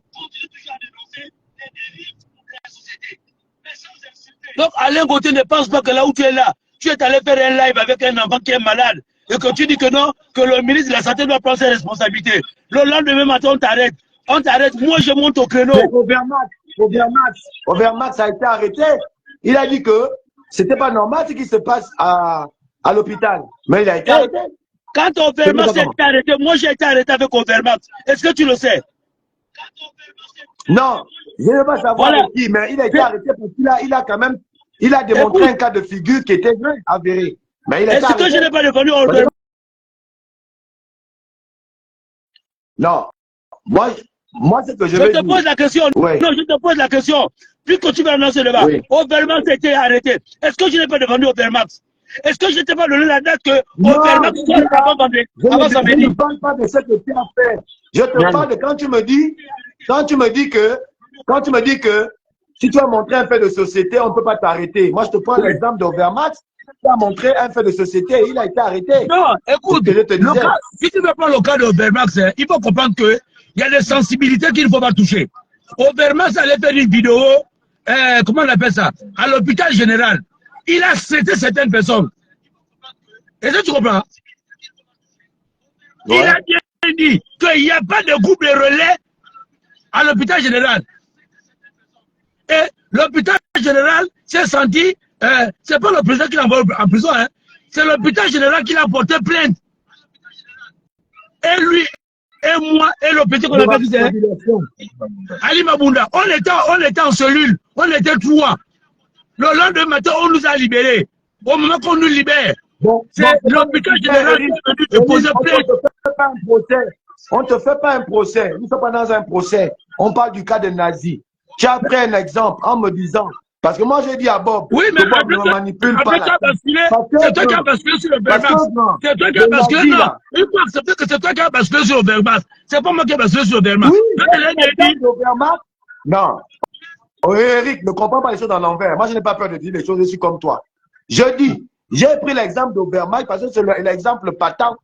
Donc, Alain Gauthier ne pense pas que là où tu es là, tu es allé faire un live avec un enfant qui est malade. Et que tu dis que non, que le ministre de la Santé doit prendre ses responsabilités. Le lendemain matin, on t'arrête. On t'arrête. Moi, je monte au créneau. Overmax a été arrêté. Il a dit que c'était pas normal ce qui se passe à l'hôpital. Mais il a été arrêté. Quand Overmax a été arrêté, moi j'ai été arrêté avec Overmax. Est-ce que tu le sais? Non, je ne veux pas savoir qui, mais il a été arrêté parce qu'il a quand même, il a démontré un cas de figure qui était avéré. Est-ce que je n'ai pas défendu Overmax? Non. Moi c'est que je te pose la question. Oui. Non, je te pose la question. Puisque tu vas annoncer le débat, Overmax a été arrêté. Est-ce que je n'ai pas défendu Overmax? Est-ce que je ne t'ai pas donné la date que Overmax soit avant samedi? Je ne parle pas de ce que tu as fait. Je te parle de quand tu me dis que si tu as montré un fait de société, on ne peut pas t'arrêter. Moi, je te prends l'exemple d'Overmax. Tu as montré un fait de société et il a été arrêté. Non, écoute, si tu veux prendre le cas d'Overmax, il faut comprendre qu'il y a des sensibilités qu'il ne faut pas toucher. Overmax allait faire une vidéo, comment on appelle ça, à l'hôpital général. Il a traité certaines personnes. Est-ce que tu comprends? Il a bien dit qu'il n'y a pas de groupe de relais à l'hôpital général. Et l'hôpital général s'est senti, c'est pas le président qui l'a envoyé en prison, hein, c'est l'hôpital général qui l'a porté plainte. Et lui, et moi, et le petit qu'on appelle dit, Ali Mabunda, on était en cellule, on était 3. Le lendemain matin, on nous a libérés. Au moment qu'on nous libère, c'est l'hôpital général qui est venu te poser plainte. On ne te fait pas un procès. Nous ne sommes pas dans un procès. On parle du cas des nazis. Tu as pris un exemple en me disant, parce que moi j'ai dit à Bob, oui, mais Bob ne me manipule pas. C'est toi qui as basculé sur le Vermax. C'est toi qui as basculé. Non, il faut accepter que c'est toi qui as basculé sur le Vermax. C'est pas moi qui ai basculé sur le Vermax. Oui, non. Oh, Eric, ne comprends pas les choses dans l'envers. Moi je n'ai pas peur de dire les choses, je suis comme toi. Je dis, j'ai pris l'exemple d'Obermack parce que c'est l'exemple patent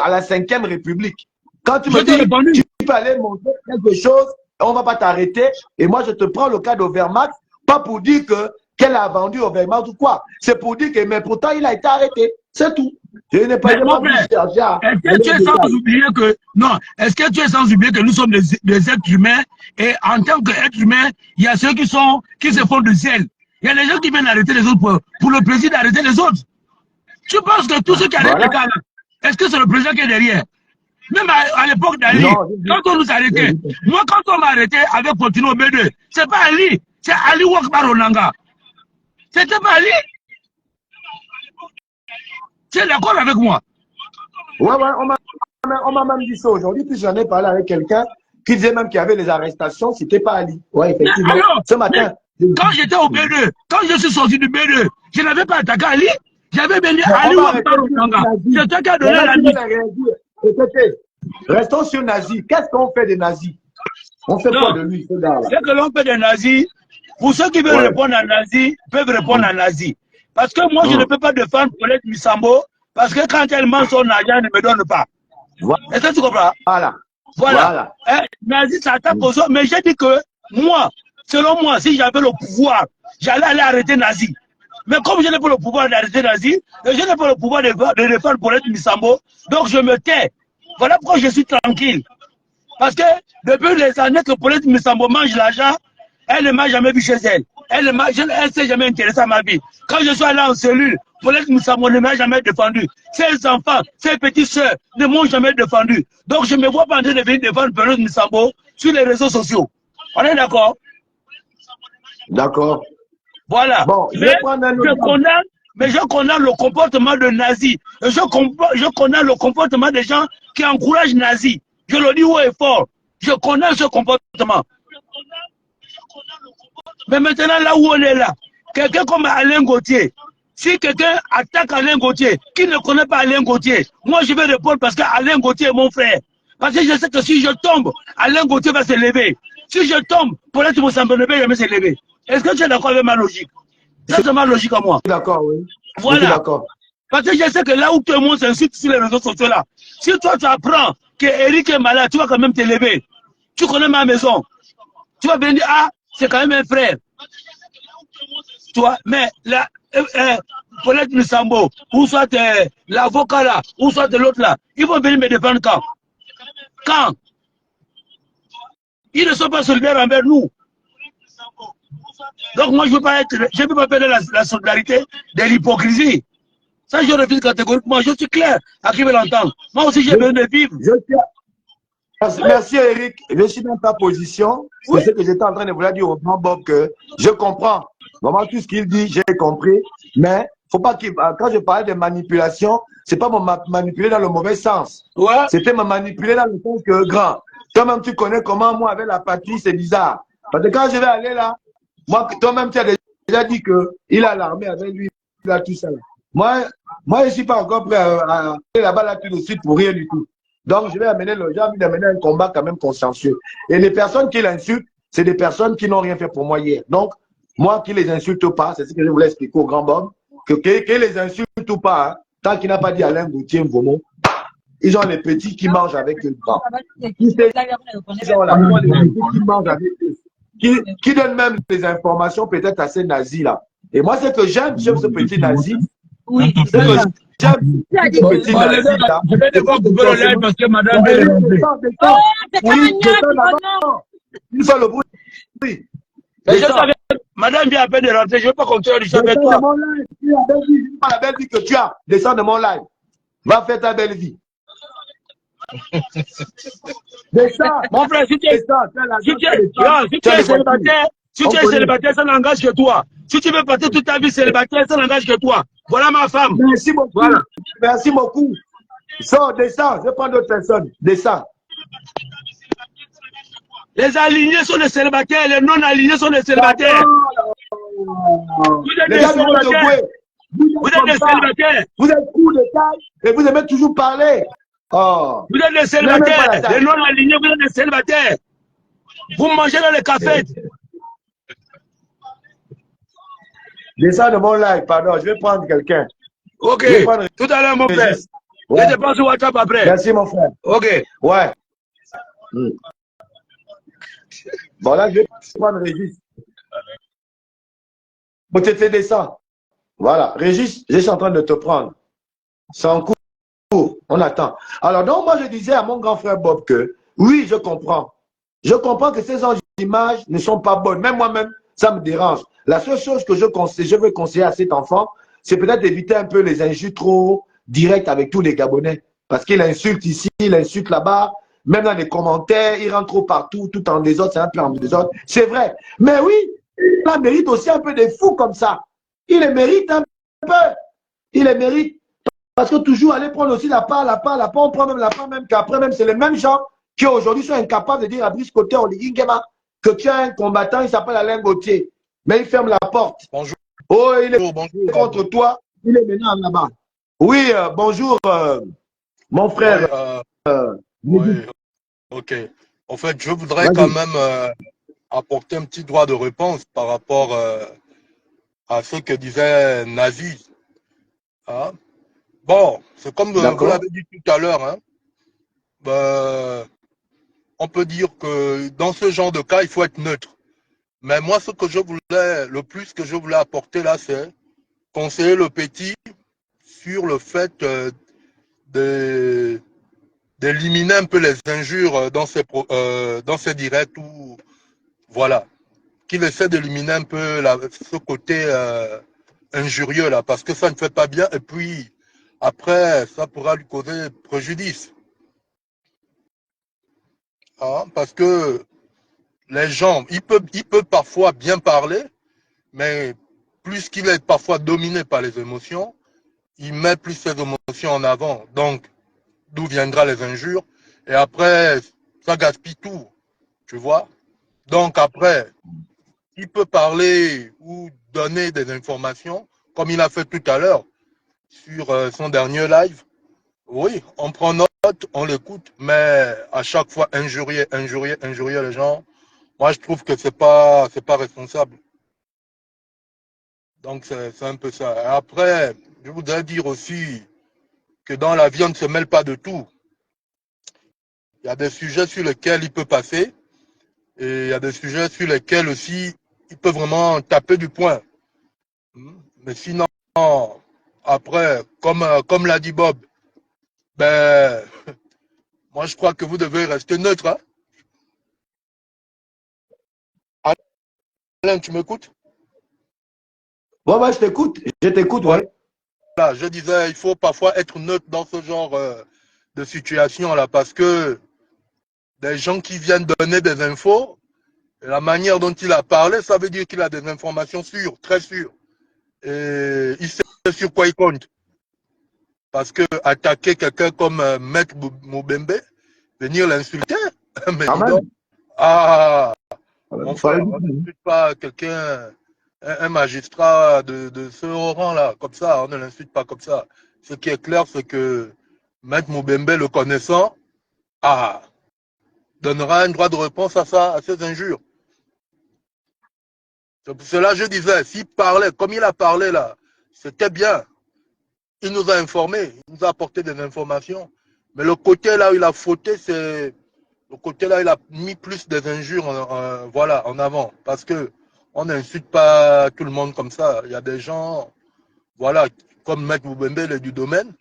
à la 5e République. Quand tu me dis, tu peux aller montrer quelque chose, on ne va pas t'arrêter. Et moi, je te prends le cas d'Obermack, pas pour dire qu'elle a vendu Obermack ou quoi. C'est pour dire que, mais pourtant, il a été arrêté. C'est tout. Je n'ai pas est-ce que tu es sans oublier que, non, est-ce que tu es sans oublier que nous sommes des êtres humains et en tant qu'êtres humains, il y a ceux qui se font de zèle. Il y a des gens qui viennent arrêter les autres pour le plaisir d'arrêter les autres. Tu penses que tous ceux qui arrêtent les gars là, est-ce que c'est le président qui est derrière? Même à l'époque d'Ali, quand on nous arrêtait, moi quand on m'a arrêté avec Fortuno B2, c'est pas Ali, c'est Ali Wakbar Onanga. C'était pas Ali. Tu es d'accord avec moi? Ouais, on m'a même dit ça aujourd'hui, puis j'en ai parlé avec quelqu'un qui disait même qu'il y avait les arrestations, c'était pas Ali. Ouais, effectivement. Alors, ce matin. Quand j'étais au B2, quand je suis sorti du B2, je n'avais pas attaqué Ali, j'avais bien dit Ali Wakbar Onanga. C'est toi qui as donné la liste. Restons sur Nazi. Qu'est-ce qu'on fait des nazis? On fait quoi de lui? C'est que l'on fait des nazis. Pour ceux qui veulent répondre à nazi, peuvent répondre à nazi. Parce que moi, je ne peux pas défendre Paulette Misambo, parce que quand elle ment son argent, elle ne me donne pas. Est-ce que tu comprends? Voilà. Nazi s'attaque aux autres. Mais j'ai dit que moi, selon moi, si j'avais le pouvoir, j'allais aller arrêter nazi. Mais comme je n'ai pas le pouvoir d'arrêter nazi, je n'ai pas le pouvoir de défendre Paulette Misambo, donc je me tais. Voilà pourquoi je suis tranquille. Parce que depuis les années que Paulette Misambo mange l'argent, elle ne m'a jamais vu chez elle. Elle ne s'est jamais intéressée à ma vie. Quand je suis allé en cellule, Paulette Misambo ne m'a jamais défendu. Ses enfants, ses petites soeurs ne m'ont jamais défendu. Donc je ne me vois pas en train de venir défendre Paulette Misambo sur les réseaux sociaux. On est d'accord? D'accord. Voilà. Bon, je condamne le comportement de nazis. Je condamne le comportement des gens qui encouragent nazis. Je le dis haut et fort. Je condamne ce comportement. Mais maintenant, là où on est là, quelqu'un comme Alain Gauthier, si quelqu'un attaque Alain Gauthier, qui ne connaît pas Alain Gauthier, moi je vais répondre parce qu'Alain Gauthier est mon frère. Parce que je sais que si je tombe, Alain Gauthier va se lever. Si je tombe, Paulette Misambo ne va jamais se lever. Est-ce que tu es d'accord avec ma logique? Ça, c'est ma logique à moi. D'accord, oui. Voilà. Parce que je sais que là où tout le monde s'insulte sur les réseaux sociaux là, si toi tu apprends que Eric est malade, tu vas quand même te lever. Tu connais ma maison. Tu vas venir dire, ah, c'est quand même un frère. Tu vois, mais là, Paulette Misambo, ou soit l'avocat là, ou soit l'autre là, ils vont venir me défendre quand? Quand? Ils ne sont pas solidaires envers nous. Donc moi je ne peux pas perdre la solidarité de l'hypocrisie. Ça je refuse catégoriquement, je suis clair à qui veut l'entendre. Moi aussi j'ai besoin de vivre. Merci Eric, je suis dans ta position. C'est ce que j'étais en train de vous dire au grand Bob, que je comprends. Vraiment tout ce qu'il dit, j'ai compris. Mais faut pas qu'il, quand je parlais de manipulation, c'est pas me manipuler dans le mauvais sens. C'était me manipuler dans le sens que grand. Toi-même tu connais comment moi avec la patrie c'est bizarre. Parce que quand je vais aller là, moi, toi-même, tu as déjà dit qu'il a l'armée avec lui, il a tout ça. Moi, je ne suis pas encore prêt à aller là-bas là tout de suite pour rien du tout. Donc, je vais amener j'ai envie d'amener un combat quand même consciencieux. Et les personnes qui l'insultent, c'est des personnes qui n'ont rien fait pour moi hier. Donc, moi qui les insulte pas, c'est ce que je voulais expliquer au grand Bob, que les insulte ou pas, hein, tant qu'il n'a pas dit Alain Gauthier Mvomo, ils ont les petits qui mangent avec le grand. Ils ont les petits qui mangent avec eux. Qui donne même des informations peut-être à ces nazis-là. Et moi, c'est que j'aime ce petit nazi. Oui. C'est que j'aime ce petit nazi-là. Je vais devoir couper le live parce que madame... Oui, Il fait le bruit. Mais je savais, madame vient à peine de rentrer, je ne veux pas continuer à discuter avec toi. Descends de mon live, pas la belle vie que tu as. Descends de mon live. Va faire ta belle vie. Descends. Mon frère, si tu es célibataire, ça n'engage que toi. Si tu veux passer toute ta vie célibataire, ça n'engage que toi. Voilà ma femme. Merci beaucoup. Voilà. Merci beaucoup. Sors, descends. Je prends d'autres personnes. Descends. Les alignés sont des célibataires, les non-alignés sont des célibataires. Vous êtes des célibataires. Vous êtes des célibataires. Vous êtes court de taille et vous aimez toujours parler. Oh. Vous êtes des célibataires. Les non-alignés, vous êtes des célibataires. Vous mangez dans les cafés. Descends de mon live, pardon, je vais prendre quelqu'un. Ok, tout à l'heure, mon frère. Ouais. Je te passe sur WhatsApp après. Merci, mon frère. Ok. Ouais. Bon, là, je vais prendre Régis. Pour te descendre. Voilà. Régis, je suis en train de te prendre. C'est en cours. On attend. Alors, donc, moi, je disais à mon grand frère Bob que, oui, je comprends. Je comprends que ces images ne sont pas bonnes. Même moi-même, ça me dérange. La seule chose que je veux conseiller à cet enfant, c'est peut-être d'éviter un peu les injures trop directes avec tous les Gabonais. Parce qu'il insulte ici, il insulte là-bas. Même dans les commentaires, il rentre trop partout, tout en désordre, c'est un peu en désordre. C'est vrai. Mais oui, il mérite aussi un peu des fous comme ça. Il les mérite un peu. Il les mérite. Parce que toujours aller prendre aussi la part, on prend même la part, même qu'après, même c'est les mêmes gens qui aujourd'hui sont incapables de dire à Brice Côté, que tu as un combattant, il s'appelle Alain Gauthier. Mais il ferme la porte. Bonjour. Oh, il est contre toi. Il est maintenant là-bas. Oui, bonjour, mon frère. Oui, ok. En fait, je voudrais quand même apporter un petit droit de réponse par rapport à ce que disait Nazi. Hein? Bon, c'est comme vous l'avez dit tout à l'heure. Hein? On peut dire que dans ce genre de cas, il faut être neutre. Mais moi, ce que je voulais, le plus que je voulais apporter là, c'est conseiller le petit sur le fait d'éliminer un peu les injures dans ses directs ou voilà, qu'il essaie d'éliminer un peu ce côté injurieux là, parce que ça ne fait pas bien et puis après, ça pourra lui causer préjudice. Hein, parce que les gens, il peut parfois bien parler, mais plus qu'il est parfois dominé par les émotions, il met plus ses émotions en avant. Donc, d'où viendra les injures. Et après, ça gaspille tout, tu vois. Donc après, il peut parler ou donner des informations, comme il a fait tout à l'heure sur son dernier live. Oui, on prend note, on l'écoute, mais à chaque fois injurier les gens, moi je trouve que c'est pas responsable. Donc c'est un peu ça. Et après, je voudrais dire aussi que dans la vie, on ne se mêle pas de tout. Il y a des sujets sur lesquels il peut passer et il y a des sujets sur lesquels aussi il peut vraiment taper du poing. Mais sinon, après, comme l'a dit Bob, ben, moi je crois que vous devez rester neutre. Hein? Alain, tu m'écoutes? Ouais, je t'écoute, ouais. Voilà, je disais, il faut parfois être neutre dans ce genre de situation là, parce que des gens qui viennent donner des infos, la manière dont il a parlé, ça veut dire qu'il a des informations sûres, très sûres. Et il sait sur quoi il compte. Parce que attaquer quelqu'un comme Maître Moubembe, venir l'insulter, mais dis donc, mon frère, on n'insulte pas quelqu'un, un magistrat de ce rang-là, comme ça, on ne l'insulte pas comme ça. Ce qui est clair, c'est que Maître Moubembe, le connaissant, donnera un droit de réponse à ces injures. C'est pour cela que je disais, s'il parlait, comme il a parlé là, c'était bien. Il nous a informés, il nous a apporté des informations. Mais le côté là où il a fauté, c'est le côté là où il a mis plus des injures en avant. Parce que on n'insulte pas tout le monde comme ça. Il y a des gens, voilà, comme Maître Moubembe, il est du domaine,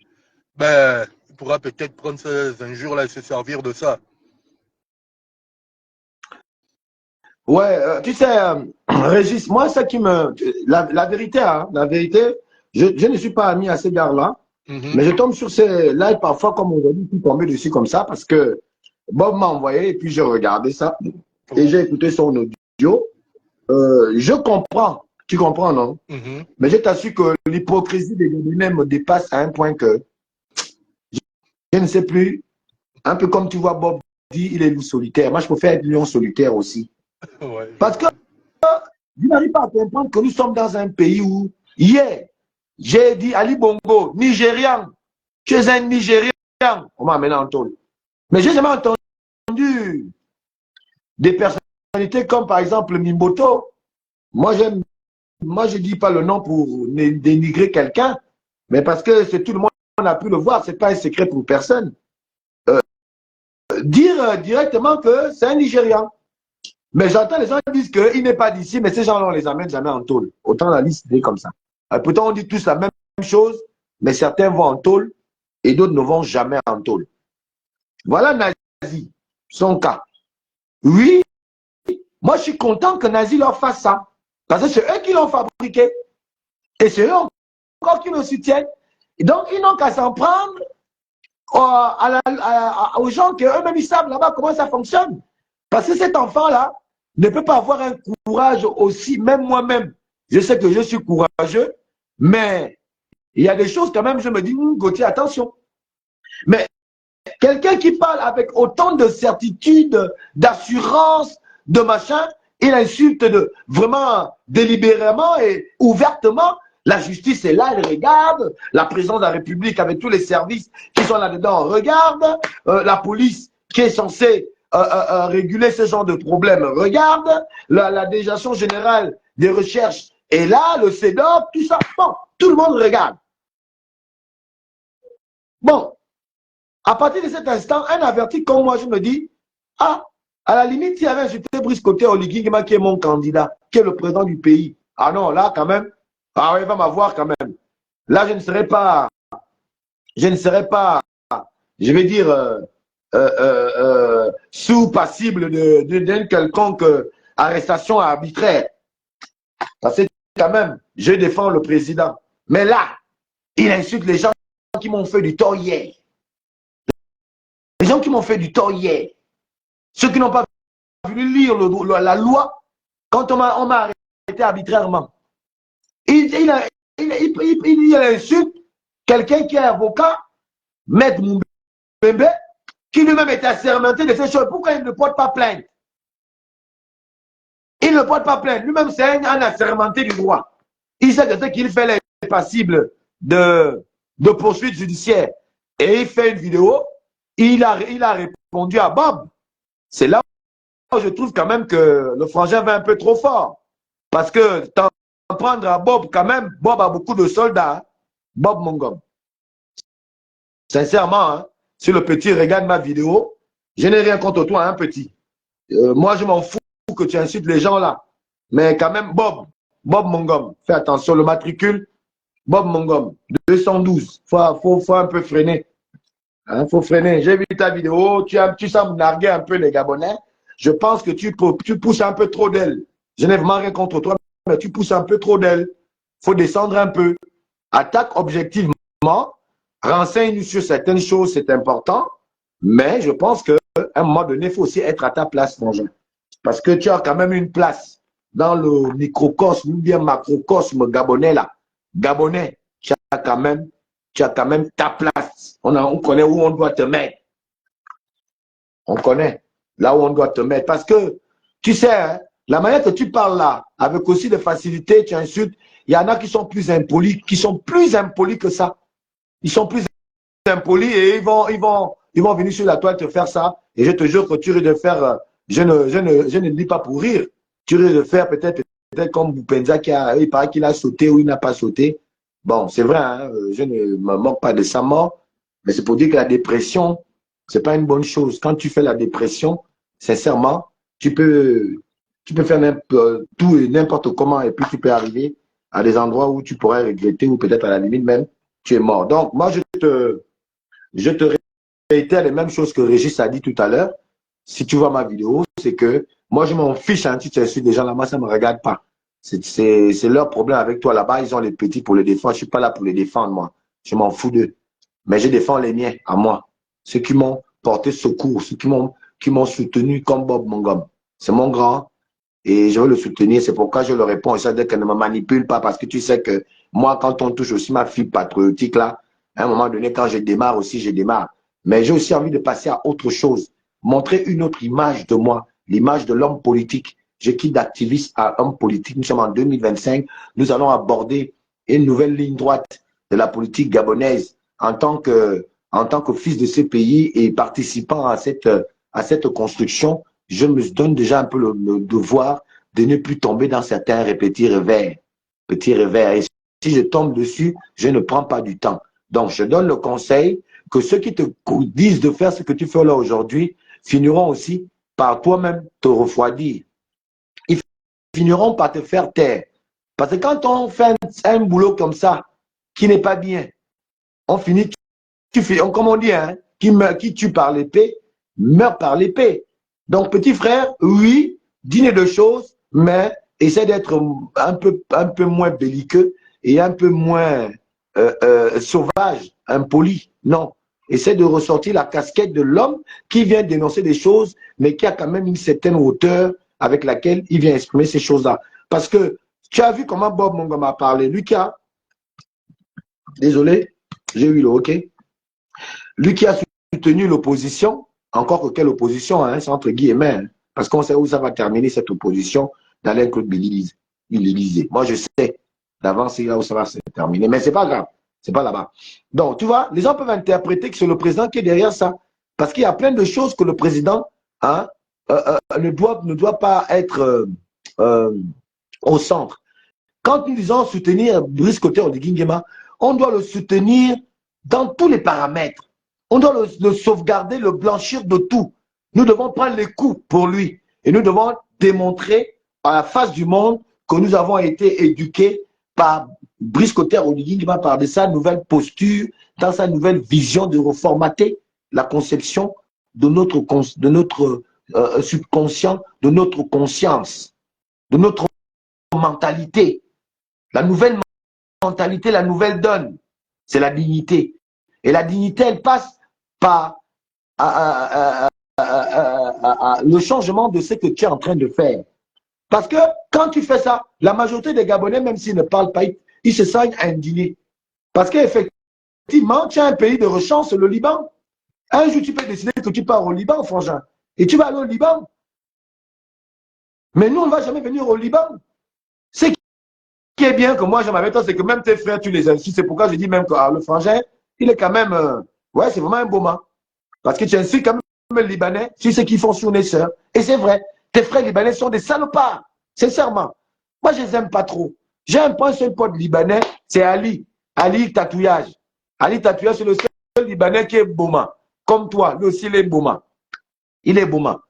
ben, il pourra peut-être prendre ces injures là et se servir de ça. Ouais, tu sais, Régis, moi, ça qui me... La vérité, hein, la vérité, je ne suis pas ami à ces gars-là, mais je tombe sur ces lives parfois, comme aujourd'hui, je suis tombé dessus comme ça, parce que Bob m'a envoyé, et puis j'ai regardé ça, et j'ai écouté son audio. Je comprends, tu comprends, non? Mais je t'assure que l'hypocrisie des Gabonais me dépasse à un point que je ne sais plus, un peu comme tu vois Bob dit, il est loup solitaire. Moi, je préfère être lion solitaire aussi. Ouais, Parce que je n'arrive pas à comprendre que nous sommes dans un pays où, hier, j'ai dit Ali Bongo, Nigérian, tu es un Nigérian, on m'a amené en tôle. Mais j'ai jamais entendu des personnalités comme par exemple Mimboto. Moi, je dis pas le nom pour dénigrer quelqu'un, mais parce que c'est tout le monde a pu le voir, c'est pas un secret pour personne. Dire directement que c'est un Nigérian. Mais j'entends les gens qui disent qu'il n'est pas d'ici, mais ces gens-là, on les amène jamais en tôle. Autant la liste est comme ça. Pourtant, on dit tous la même chose, mais certains vont en tôle et d'autres ne vont jamais en tôle. Voilà Nazi, son cas. Oui, moi je suis content que Nazi leur fasse ça. Parce que c'est eux qui l'ont fabriqué. Et c'est eux encore qui le soutiennent. Et donc, ils n'ont qu'à s'en prendre aux gens qui eux-mêmes ils savent là-bas comment ça fonctionne. Parce que cet enfant-là ne peut pas avoir un courage aussi, même moi-même. Je sais que je suis courageux, mais il y a des choses quand même, je me dis, Gauthier, attention. Mais quelqu'un qui parle avec autant de certitude, d'assurance, de machin, il insulte vraiment délibérément et ouvertement. La justice est là, elle regarde. La présidence de la République avec tous les services qui sont là-dedans regarde. La police qui est censée réguler ce genre de problèmes regarde. La Direction générale des recherches est là, le CEDOC, tout ça. Bon, tout le monde regarde. Bon, à partir de cet instant, un averti comme moi, je me dis, ah, à la limite, il y avait insulté Brice Côté Oligingema qui est mon candidat, qui est le président du pays. Ah non, là, quand même, ah, il va m'avoir quand même. Là, je ne serai pas, je vais dire, sous passible d'une quelconque arrestation arbitraire. Parce que quand même, je défends le président. Mais là, il insulte les gens qui m'ont fait du tort hier. Les gens qui m'ont fait du tort hier. Ceux qui n'ont pas voulu lire la loi quand on m'a arrêté arbitrairement. Il insulte quelqu'un qui est avocat, Maître Mbembe, qui lui-même est assermenté de ces choses. Pourquoi il ne porte pas plainte? Il ne porte pas plainte. Lui-même, c'est un assermenté du droit. Il sait que ce qu'il fait est passible de poursuite judiciaire. Et il fait une vidéo. Il a répondu à Bob. C'est là où je trouve quand même que le frangin va un peu trop fort. Parce que t'en prendre à Bob, quand même, Bob a beaucoup de soldats. Bob Mongom. Sincèrement, hein, si le petit regarde ma vidéo, je n'ai rien contre toi, hein, petit. Moi, je m'en fous que tu insultes les gens là. Mais quand même, Bob Mongom, fais attention, le matricule, Bob Mongom, 212. Faut un peu freiner. Hein, faut freiner. J'ai vu ta vidéo, tu sembles narguer un peu les Gabonais. Je pense que tu pousses un peu trop d'elle. Je n'ai vraiment rien contre toi, mais tu pousses un peu trop d'elle. Faut descendre un peu. Attaque objectivement. Renseigne sur certaines choses, c'est important. Mais je pense qu'à un moment donné, il faut aussi être à ta place, mon jeune. Parce que tu as quand même une place dans le microcosme ou bien macrocosme gabonais là. Gabonais, tu as quand même ta place. On connaît où on doit te mettre. On connaît là où on doit te mettre. Parce que, tu sais, hein, la manière que tu parles là, avec aussi de facilité, tu insultes, il y en a qui sont plus impolis que ça. Ils sont plus impolis et ils vont venir sur la toile te faire ça. Et je te jure que tu risques de faire, je ne dis pas pour rire, tu risques de faire peut-être comme Boupenza il paraît qu'il a sauté ou il n'a pas sauté. Bon, c'est vrai, hein, je ne me moque pas de sa mort, mais c'est pour dire que la dépression, c'est pas une bonne chose. Quand tu fais la dépression, sincèrement, tu peux faire tout et n'importe comment et puis tu peux arriver à des endroits où tu pourrais regretter ou peut-être à la limite même, tu es mort. Donc, moi, je te réitère les mêmes choses que Régis a dit tout à l'heure. Si tu vois ma vidéo, c'est que Moi, je m'en fiche, hein, tu t'insultes des gens là, moi, ça ne me regarde pas. C'est leur problème avec toi. Là-bas, ils ont les petits pour les défendre. Je ne suis pas là pour les défendre, moi. Je m'en fous d'eux. Mais je défends les miens, à moi. Ceux qui m'ont porté secours, ceux qui m'ont soutenu comme Bob Mongom. C'est mon grand et je veux le soutenir. C'est pourquoi je le réponds. Et ça veut dire qu'elle ne me manipule pas parce que tu sais que moi, quand on touche aussi ma fille patriotique, là, à un moment donné, quand je démarre aussi, je démarre. Mais j'ai aussi envie de passer à autre chose. Montrer une autre image de moi, l'image de l'homme politique. Je quitte d'activiste à homme politique. Nous sommes en 2025. Nous allons aborder une nouvelle ligne droite de la politique gabonaise en tant que fils de ce pays et participant à cette construction. Je me donne déjà un peu le devoir de ne plus tomber dans certains petits revers. Et si je tombe dessus, je ne prends pas du temps. Donc, je donne le conseil que ceux qui te disent de faire ce que tu fais là aujourd'hui finiront aussi par toi-même te refroidir. Ils finiront par te faire taire. Parce que quand on fait un boulot comme ça, qui n'est pas bien, on finit, comme on dit, hein, qui tue par l'épée, meurt par l'épée. Donc, petit frère, oui, dîner de choses, mais essaie d'être un peu moins belliqueux et un peu moins sauvage, impoli. Non. Essaie de ressortir la casquette de l'homme qui vient dénoncer des choses, mais qui a quand même une certaine hauteur avec laquelle il vient exprimer ces choses-là. Parce que tu as vu comment Bob Mongom a parlé. Lui qui a... Désolé, j'ai eu le OK. Lui qui a soutenu l'opposition, encore que quelle opposition, hein, c'est entre guillemets, hein, parce qu'on sait où ça va terminer cette opposition d'Alain Claude l'Élysée. Moi, je sais d'avance là où ça va se terminer, mais c'est pas grave, c'est pas là-bas. Donc, tu vois, les gens peuvent interpréter que c'est le président qui est derrière ça, parce qu'il y a plein de choses que le président hein, ne doit pas être au centre. Quand nous disons soutenir Brice Clotaire Oligui Nguema, on doit le soutenir dans tous les paramètres. On doit le sauvegarder, le blanchir de tout. Nous devons prendre les coups pour lui. Et nous devons démontrer à la face du monde que nous avons été éduqués par Brice Clotaire Oligui Nguema, par sa nouvelle posture, dans sa nouvelle vision de reformater la conception de notre subconscient, de notre conscience, de notre mentalité. La nouvelle mentalité, la nouvelle donne, c'est la dignité. Et la dignité, elle passe par le changement de ce que tu es en train de faire. Parce que quand tu fais ça, la majorité des Gabonais, même s'ils ne parlent pas, ils se sentent indignés. Parce qu'effectivement, tu as un pays de rechance, le Liban. Un jour, tu peux décider que tu pars au Liban, frangin. Et tu vas aller au Liban. Mais nous, on ne va jamais venir au Liban. Ce qui est bien que moi, j'aime avec toi, c'est que même tes frères, tu les insultes. C'est pourquoi je dis même que le frangin, il est quand même... ouais, c'est vraiment un beau man. Parce que tu insultes quand même les Libanais sur ce qu'ils font sur les sœurs. Et c'est vrai, tes frères libanais sont des salopards. Sincèrement. Moi, je les aime pas trop. J'ai un seul pote libanais, c'est Ali. Ali Tatouillage. Ali Tatouillage, c'est le seul Libanais qui est Boma. Comme toi, lui aussi, il est Boma. Il est Boma.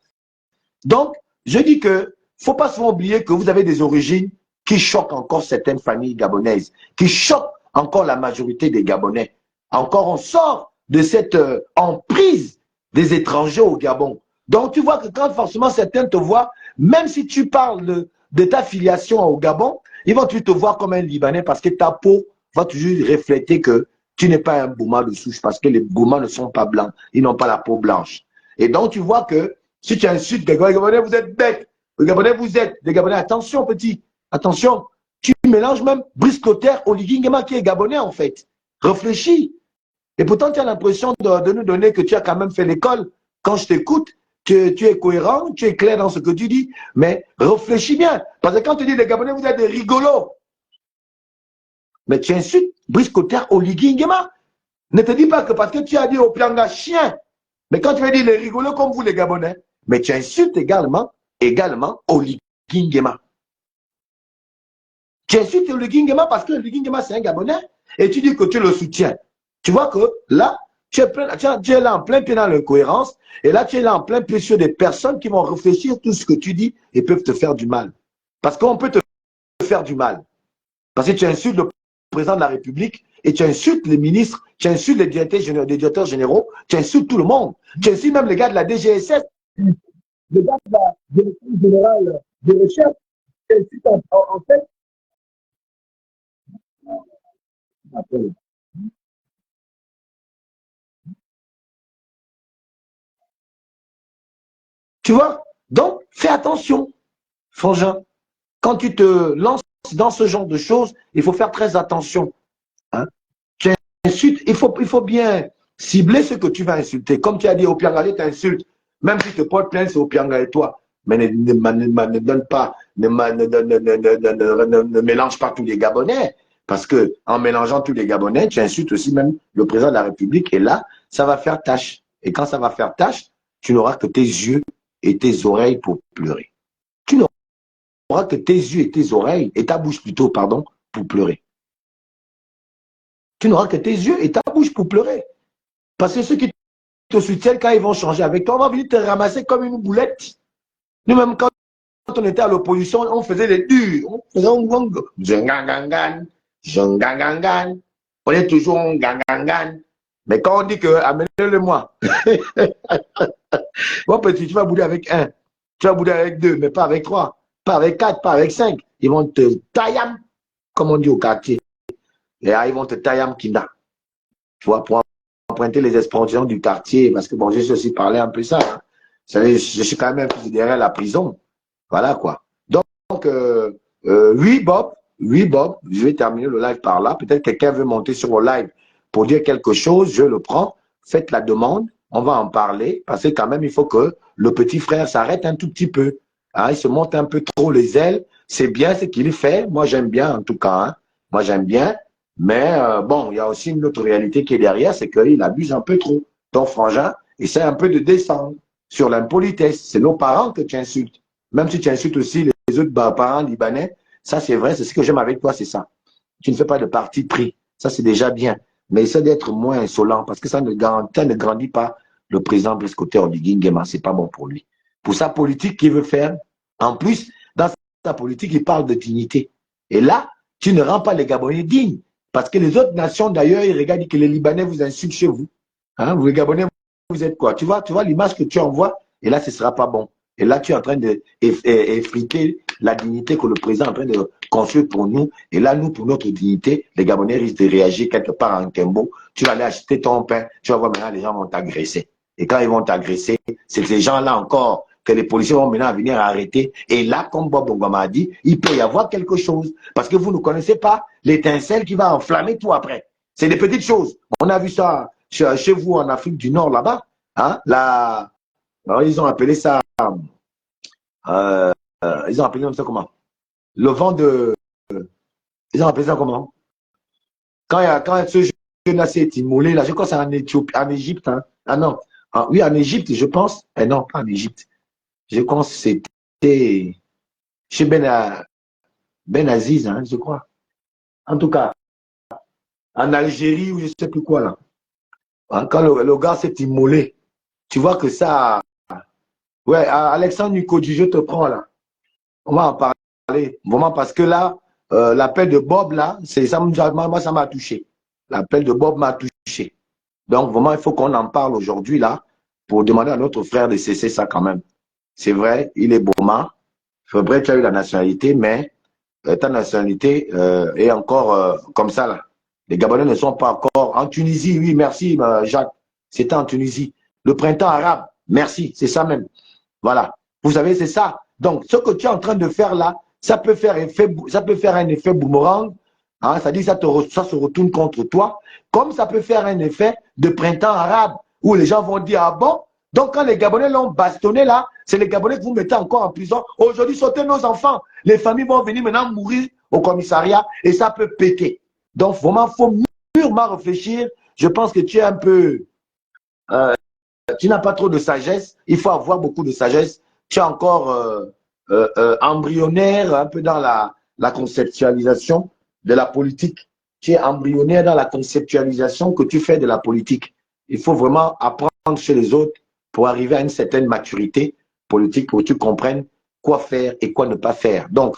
Donc, je dis que, faut pas souvent oublier que vous avez des origines qui choquent encore certaines familles gabonaises, qui choquent encore la majorité des Gabonais. Encore, on sort de cette emprise des étrangers au Gabon. Donc, tu vois que quand forcément certains te voient, même si tu parles de ta filiation au Gabon, ils vont te voir comme un Libanais parce que ta peau va toujours refléter que tu n'es pas un Bouma de souche parce que les Boumas ne sont pas blancs, ils n'ont pas la peau blanche. Et donc, tu vois que si tu insultes les Gabonais, vous êtes bêtes. Les Gabonais, vous êtes des Gabonais. Attention, petit, attention. Tu mélanges même Brice Clotaire Oligui Nguema qui est Gabonais en fait. Réfléchis. Et pourtant, tu as l'impression de nous donner que tu as quand même fait l'école. Quand je t'écoute, tu es cohérent, tu es clair dans ce que tu dis, mais réfléchis bien. Parce que quand tu dis les Gabonais, vous êtes des rigolos. Mais tu insultes Brice Clotaire Oligui Nguema. Ne te dis pas que parce que tu as dit au Pianga chien, mais quand tu veux dire les rigolos comme vous les Gabonais, mais tu insultes également Oligui Nguema. Tu insultes Oligui Nguema parce que Oligui Nguema c'est un Gabonais et tu dis que tu le soutiens. Tu vois que là, tu es là en plein pied dans l'incohérence et là, tu es là en plein pied sur des personnes qui vont réfléchir tout ce que tu dis et peuvent te faire du mal. Parce qu'on peut te faire du mal. Parce que tu insultes le président de la République et tu insultes les ministres, tu insultes les directeurs généraux, tu insultes tout le monde. Tu insultes même les gars de la DGSS. le gars de la direction générale de recherche, en fait, tu vois? Donc, fais attention, Frangin. Quand tu te lances dans ce genre de choses, il faut faire très attention. Hein? Tu insultes, il faut bien cibler ce que tu vas insulter. Comme tu as dit, au Piangalais, tu insultes. Même si tu te portes plainte, c'est au Piangalais toi. Mais ne donne pas, ne mélange pas tous les Gabonais. Parce que en mélangeant tous les Gabonais, tu insultes aussi même le président de la République. Et là, ça va faire tâche. Et quand ça va faire tâche, tu n'auras que tes yeux et tes oreilles pour pleurer. Tu n'auras que tes yeux et tes oreilles, et ta bouche plutôt, pardon, pour pleurer. Tu n'auras que tes yeux et ta bouche pour pleurer. Parce que ceux qui te soutiennent, quand ils vont changer avec toi, on va venir te ramasser comme une boulette. Nous-mêmes, quand on était à l'opposition, on faisait les durs. On faisait un gangan. On est toujours un gangan. Mais quand on dit que amenez-le-moi, bon petit, tu vas bouder avec un, tu vas bouder avec deux, mais pas avec trois, pas avec quatre, pas avec cinq. Ils vont te taillam, comme on dit au quartier. Et là, ils vont te taillam kinda. Tu vois, pour emprunter les expressions du quartier, parce que bon, j'ai aussi parlé un peu ça. Hein. Je suis quand même derrière la prison. Voilà quoi. Donc, oui, Bob, je vais terminer le live par là. Peut-être quelqu'un veut monter sur le live pour dire quelque chose, je le prends. Faites la demande, on va en parler, parce que quand même, il faut que le petit frère s'arrête un tout petit peu. Hein, il se monte un peu trop les ailes. C'est bien ce qu'il fait. Moi, j'aime bien, en tout cas. Hein. Moi, j'aime bien. Mais bon, il y a aussi une autre réalité qui est derrière, c'est qu'il abuse un peu trop. Ton frangin essaie un peu de descendre sur l'impolitesse. C'est nos parents que tu insultes. Même si tu insultes aussi les autres parents libanais, ça c'est vrai, c'est ce que j'aime avec toi, c'est ça. Tu ne fais pas de parti pris. Ça c'est déjà bien. Mais essaie d'être moins insolent parce que ça ne grandit pas le président Brice Clotaire Oligui Nguema. C'est pas bon pour lui. Pour sa politique qu'il veut faire, en plus, dans sa politique, il parle de dignité. Et là, tu ne rends pas les Gabonais dignes. Parce que les autres nations, d'ailleurs, ils regardent que les Libanais vous insultent chez vous. Hein, vous les Gabonais, vous êtes quoi? Tu vois l'image que tu envoies, et là, ce ne sera pas bon. Et là, tu es en train d'effriter la dignité que le président est en train de construire pour nous. Et là, nous, pour notre dignité, les Gabonais risquent de réagir quelque part en Kembo. Tu vas aller acheter ton pain, tu vas voir maintenant, les gens vont t'agresser. Et quand ils vont t'agresser, c'est ces gens-là encore que les policiers vont maintenant venir arrêter. Et là, comme Bob Ngoma a dit, il peut y avoir quelque chose. Parce que vous ne connaissez pas l'étincelle qui va enflammer tout après. C'est des petites choses. On a vu ça chez vous en Afrique du Nord, là-bas. Hein, alors, ils ont appelé ça... ils ont appelé ça comment? Le vent de... Ils ont appelé ça comment? Quand ce jeune s'est immolé, là, je crois que c'est en Éthiopie, en Égypte. Hein? Ah non. Ah, oui, en Égypte, je pense. Non, pas en Égypte. Je pense que c'était chez Ben Aziz, hein, je crois. En tout cas, en Algérie ou je ne sais plus quoi là. Hein, quand le gars s'est immolé, tu vois que ça... Ouais, Alexandre Nikodji, je te prends là. On va en parler. Vraiment parce que là, l'appel de Bob là, moi ça m'a touché. L'appel de Bob m'a touché. Donc vraiment, il faut qu'on en parle aujourd'hui là pour demander à notre frère de cesser ça quand même. C'est vrai, il est Boma. C'est vrai, tu as eu la nationalité, mais ta nationalité est encore comme ça là. Les Gabonais ne sont pas encore en Tunisie. Oui, merci Jacques. C'était en Tunisie. Le printemps arabe, merci, c'est ça même. Voilà. Vous savez, c'est ça. Donc, ce que tu es en train de faire là, ça peut faire un effet boomerang. Hein, c'est-à-dire que ça se retourne contre toi. Comme ça peut faire un effet de printemps arabe où les gens vont dire, ah bon? Donc, quand les Gabonais l'ont bastonné là, c'est les Gabonais que vous mettez encore en prison. Aujourd'hui, sautez nos enfants. Les familles vont venir maintenant mourir au commissariat et ça peut péter. Donc, vraiment, il faut mûrement réfléchir. Je pense que tu es un peu... tu n'as pas trop de sagesse. Il faut avoir beaucoup de sagesse. Tu es encore embryonnaire, un peu dans la conceptualisation de la politique. Tu es embryonnaire dans la conceptualisation que tu fais de la politique. Il faut vraiment apprendre chez les autres pour arriver à une certaine maturité politique pour que tu comprennes quoi faire et quoi ne pas faire. Donc,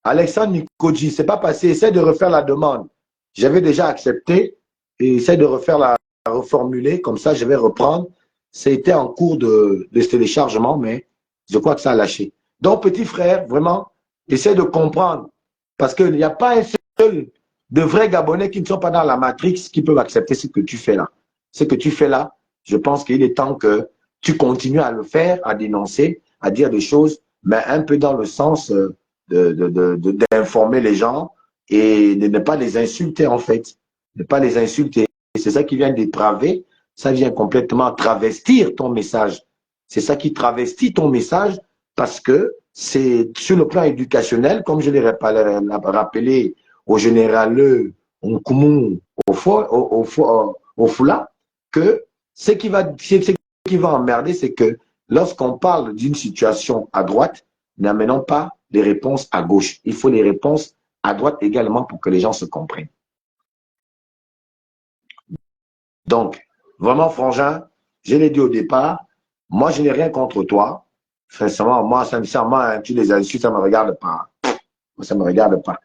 Alexandre Nikodji, c'est pas passé. Essaie de refaire la demande. J'avais déjà accepté et essaie de refaire reformuler. Comme ça, je vais reprendre c'était en cours de téléchargement, mais je crois que ça a lâché. Donc, petit frère, vraiment, essaie de comprendre. Parce qu'il n'y a pas un seul de vrais Gabonais qui ne sont pas dans la matrix qui peuvent accepter ce que tu fais là. Ce que tu fais là, je pense qu'il est temps que tu continues à le faire, à dénoncer, à dire des choses, mais un peu dans le sens d'informer les gens et de ne pas les insulter en fait. Ne pas les insulter. C'est ça qui vient dépraver, ça vient complètement travestir ton message. C'est ça qui travestit ton message parce que c'est sur le plan éducationnel, comme je l'ai rappelé au général Nkoumou au Foula, que ce qui va emmerder, c'est que lorsqu'on parle d'une situation à droite, n'amenons pas les réponses à gauche. Il faut les réponses à droite également pour que les gens se comprennent. Donc, vraiment, Frangin, je l'ai dit au départ, moi, je n'ai rien contre toi. Sincèrement, moi, sincèrement, tu les insultes, ça ne me regarde pas. Moi, ça ne me regarde pas.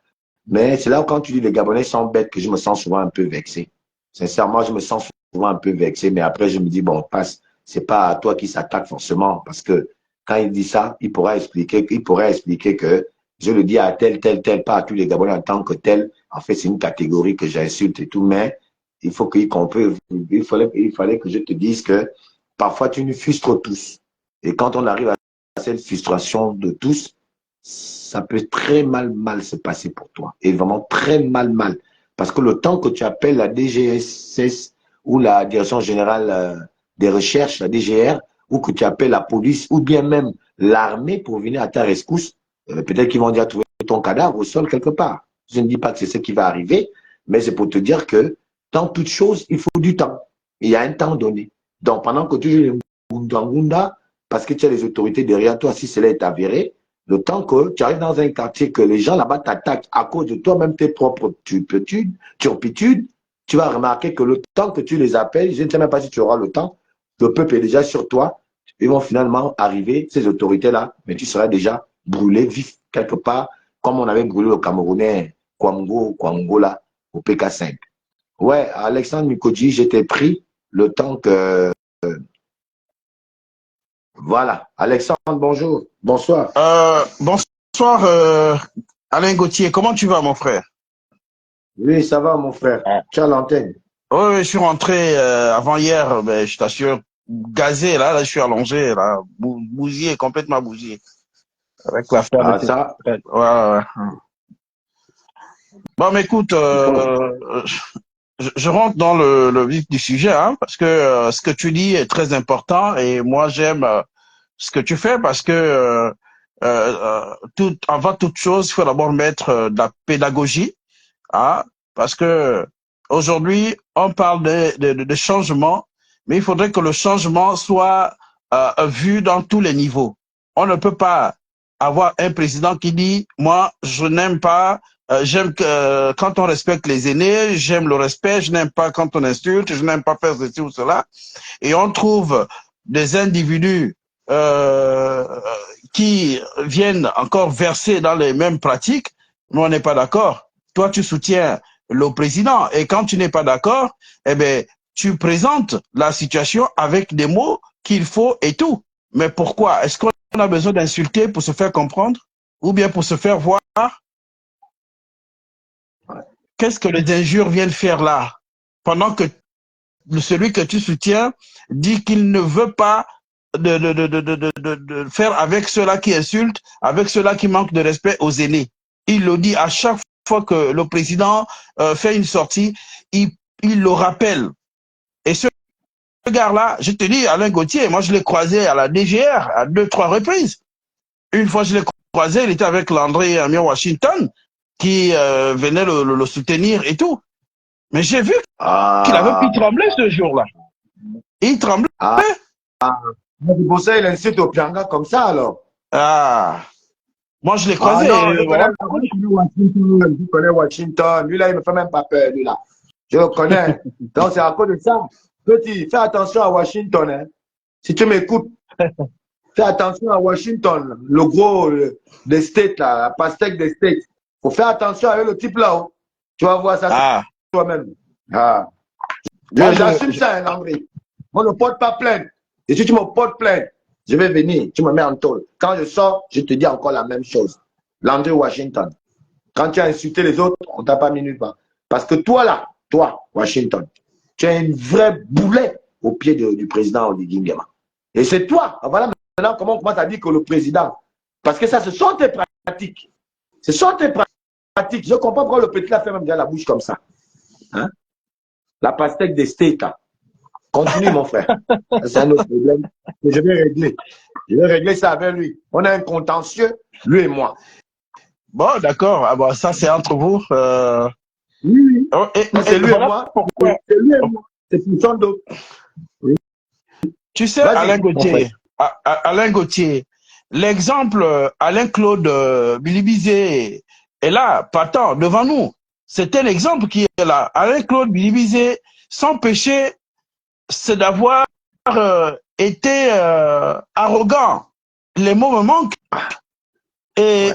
Mais c'est là où quand tu dis les Gabonais sont bêtes que je me sens souvent un peu vexé. Sincèrement, je me sens souvent un peu vexé, mais après, je me dis, bon, passe, c'est pas à toi qui s'attaque forcément, parce que quand il dit ça, il pourrait expliquer que je le dis à tel, pas à tous les Gabonais en tant que tel. En fait, c'est une catégorie que j'insulte et tout, mais il faut qu'il comprenne, il fallait que je te dise que parfois tu nous frustres tous. Et quand on arrive à cette frustration de tous, ça peut très mal se passer pour toi. Et vraiment très mal. Parce que le temps que tu appelles la DGSS ou la Direction Générale des Recherches, la DGR, ou que tu appelles la police, ou bien même l'armée pour venir à ta rescousse, peut-être qu'ils vont déjà trouver ton cadavre au sol quelque part. Je ne dis pas que c'est ce qui va arriver, mais c'est pour te dire que dans toute chose, il faut du temps. Il y a un temps donné. Donc, pendant que tu joues les Ngunda, parce que tu as les autorités derrière toi, si cela est avéré, le temps que tu arrives dans un quartier que les gens là-bas t'attaquent à cause de toi-même tes propres turpitudes, tu vas remarquer que le temps que tu les appelles, je ne sais même pas si tu auras le temps, le peuple est déjà sur toi, ils vont finalement arriver, ces autorités-là, mais tu seras déjà brûlé vif quelque part, comme on avait brûlé le Camerounais Kwango là, au PK5. Ouais, Alexandre Mikoji, j'étais pris le temps que... Voilà. Alexandre, bonjour. Bonsoir. Bonsoir, Alain Gauthier. Comment tu vas, mon frère? Oui, ça va, mon frère. Tu as l'antenne. Oui, je suis rentré avant-hier, ben, je t'assure, gazé, là, je suis allongé, là, bousillé, complètement bousillé. Avec l'affaire Ah, de... ça. Ouais. Bon, mais écoute, je rentre dans le vif du sujet, hein, parce que ce que tu dis est très important et moi, j'aime ce que tu fais parce que avant toute chose, il faut d'abord mettre de la pédagogie, hein, parce que aujourd'hui, on parle de changement, mais il faudrait que le changement soit vu dans tous les niveaux. On ne peut pas avoir un président qui dit, moi, je n'aime pas, j'aime que quand on respecte les aînés, j'aime le respect, je n'aime pas quand on insulte, je n'aime pas faire ceci ou cela. Et on trouve des individus qui viennent encore verser dans les mêmes pratiques, mais on n'est pas d'accord. Toi, tu soutiens le président et quand tu n'es pas d'accord, eh ben, tu présentes la situation avec des mots qu'il faut et tout. Mais pourquoi? Est-ce qu'on a besoin d'insulter pour se faire comprendre ou bien pour se faire voir? Qu'est-ce que les injures viennent faire là? Pendant que celui que tu soutiens dit qu'il ne veut pas de faire avec ceux-là qui insultent, avec ceux-là qui manquent de respect aux aînés. Il le dit à chaque fois que le président fait une sortie, il le rappelle. Et ce gars-là, je te dis, Alain Gauthier, moi je l'ai croisé à la DGR à 2-3 reprises. Une fois je l'ai croisé, il était avec Landry Amir Washington qui venait le soutenir et tout. Mais j'ai vu qu'il avait pu trembler ce jour-là. Il tremblait. C'est pour ça il insulte au Pianga comme ça alors. Moi je l'ai croisé. Non, je connais Washington. Lui là, il me fait même pas peur, lui là. Je le connais. Donc c'est à cause de ça. Petit, fais attention à Washington. Hein. Si tu m'écoutes, fais attention à Washington. Le gros des States là, la pastèque des States. Faut faire attention avec le type là. Tu vas voir ça toi-même. J'assume ça, hein, Landry. Moi, ne porte pas plainte. Et si tu me portes plainte, je vais venir, tu me mets en tôle. Quand je sors, je te dis encore la même chose. Landry Washington. Quand tu as insulté les autres, on ne t'a pas mis nulle part. Parce que toi là, toi, Washington, tu es une vraie boulet au pied du président Oligui Nguema. Et c'est toi, voilà maintenant comment on commence à dire que le président, parce que ça, ce sont tes pratiques. Ce sont tes pratiques. Je comprends pourquoi le petit a fait même déjà la bouche comme ça. Hein? La pastèque des steaks. Continue, mon frère. C'est un autre problème que je vais régler. Je vais régler ça avec lui. On a un contentieux, lui et moi. Bon, d'accord. Ah, bon, ça, c'est entre vous. Oui, Oh, c'est lui et moi. C'est lui et moi. C'est pour son dos. Oui. Tu sais, Alain Gauthier, l'exemple Alain-Claude Bilibizé est là, partant, devant nous. C'est un exemple qui est là. Alain-Claude Bilibizé, son péché, c'est d'avoir été arrogant. Les mots me manquent. Et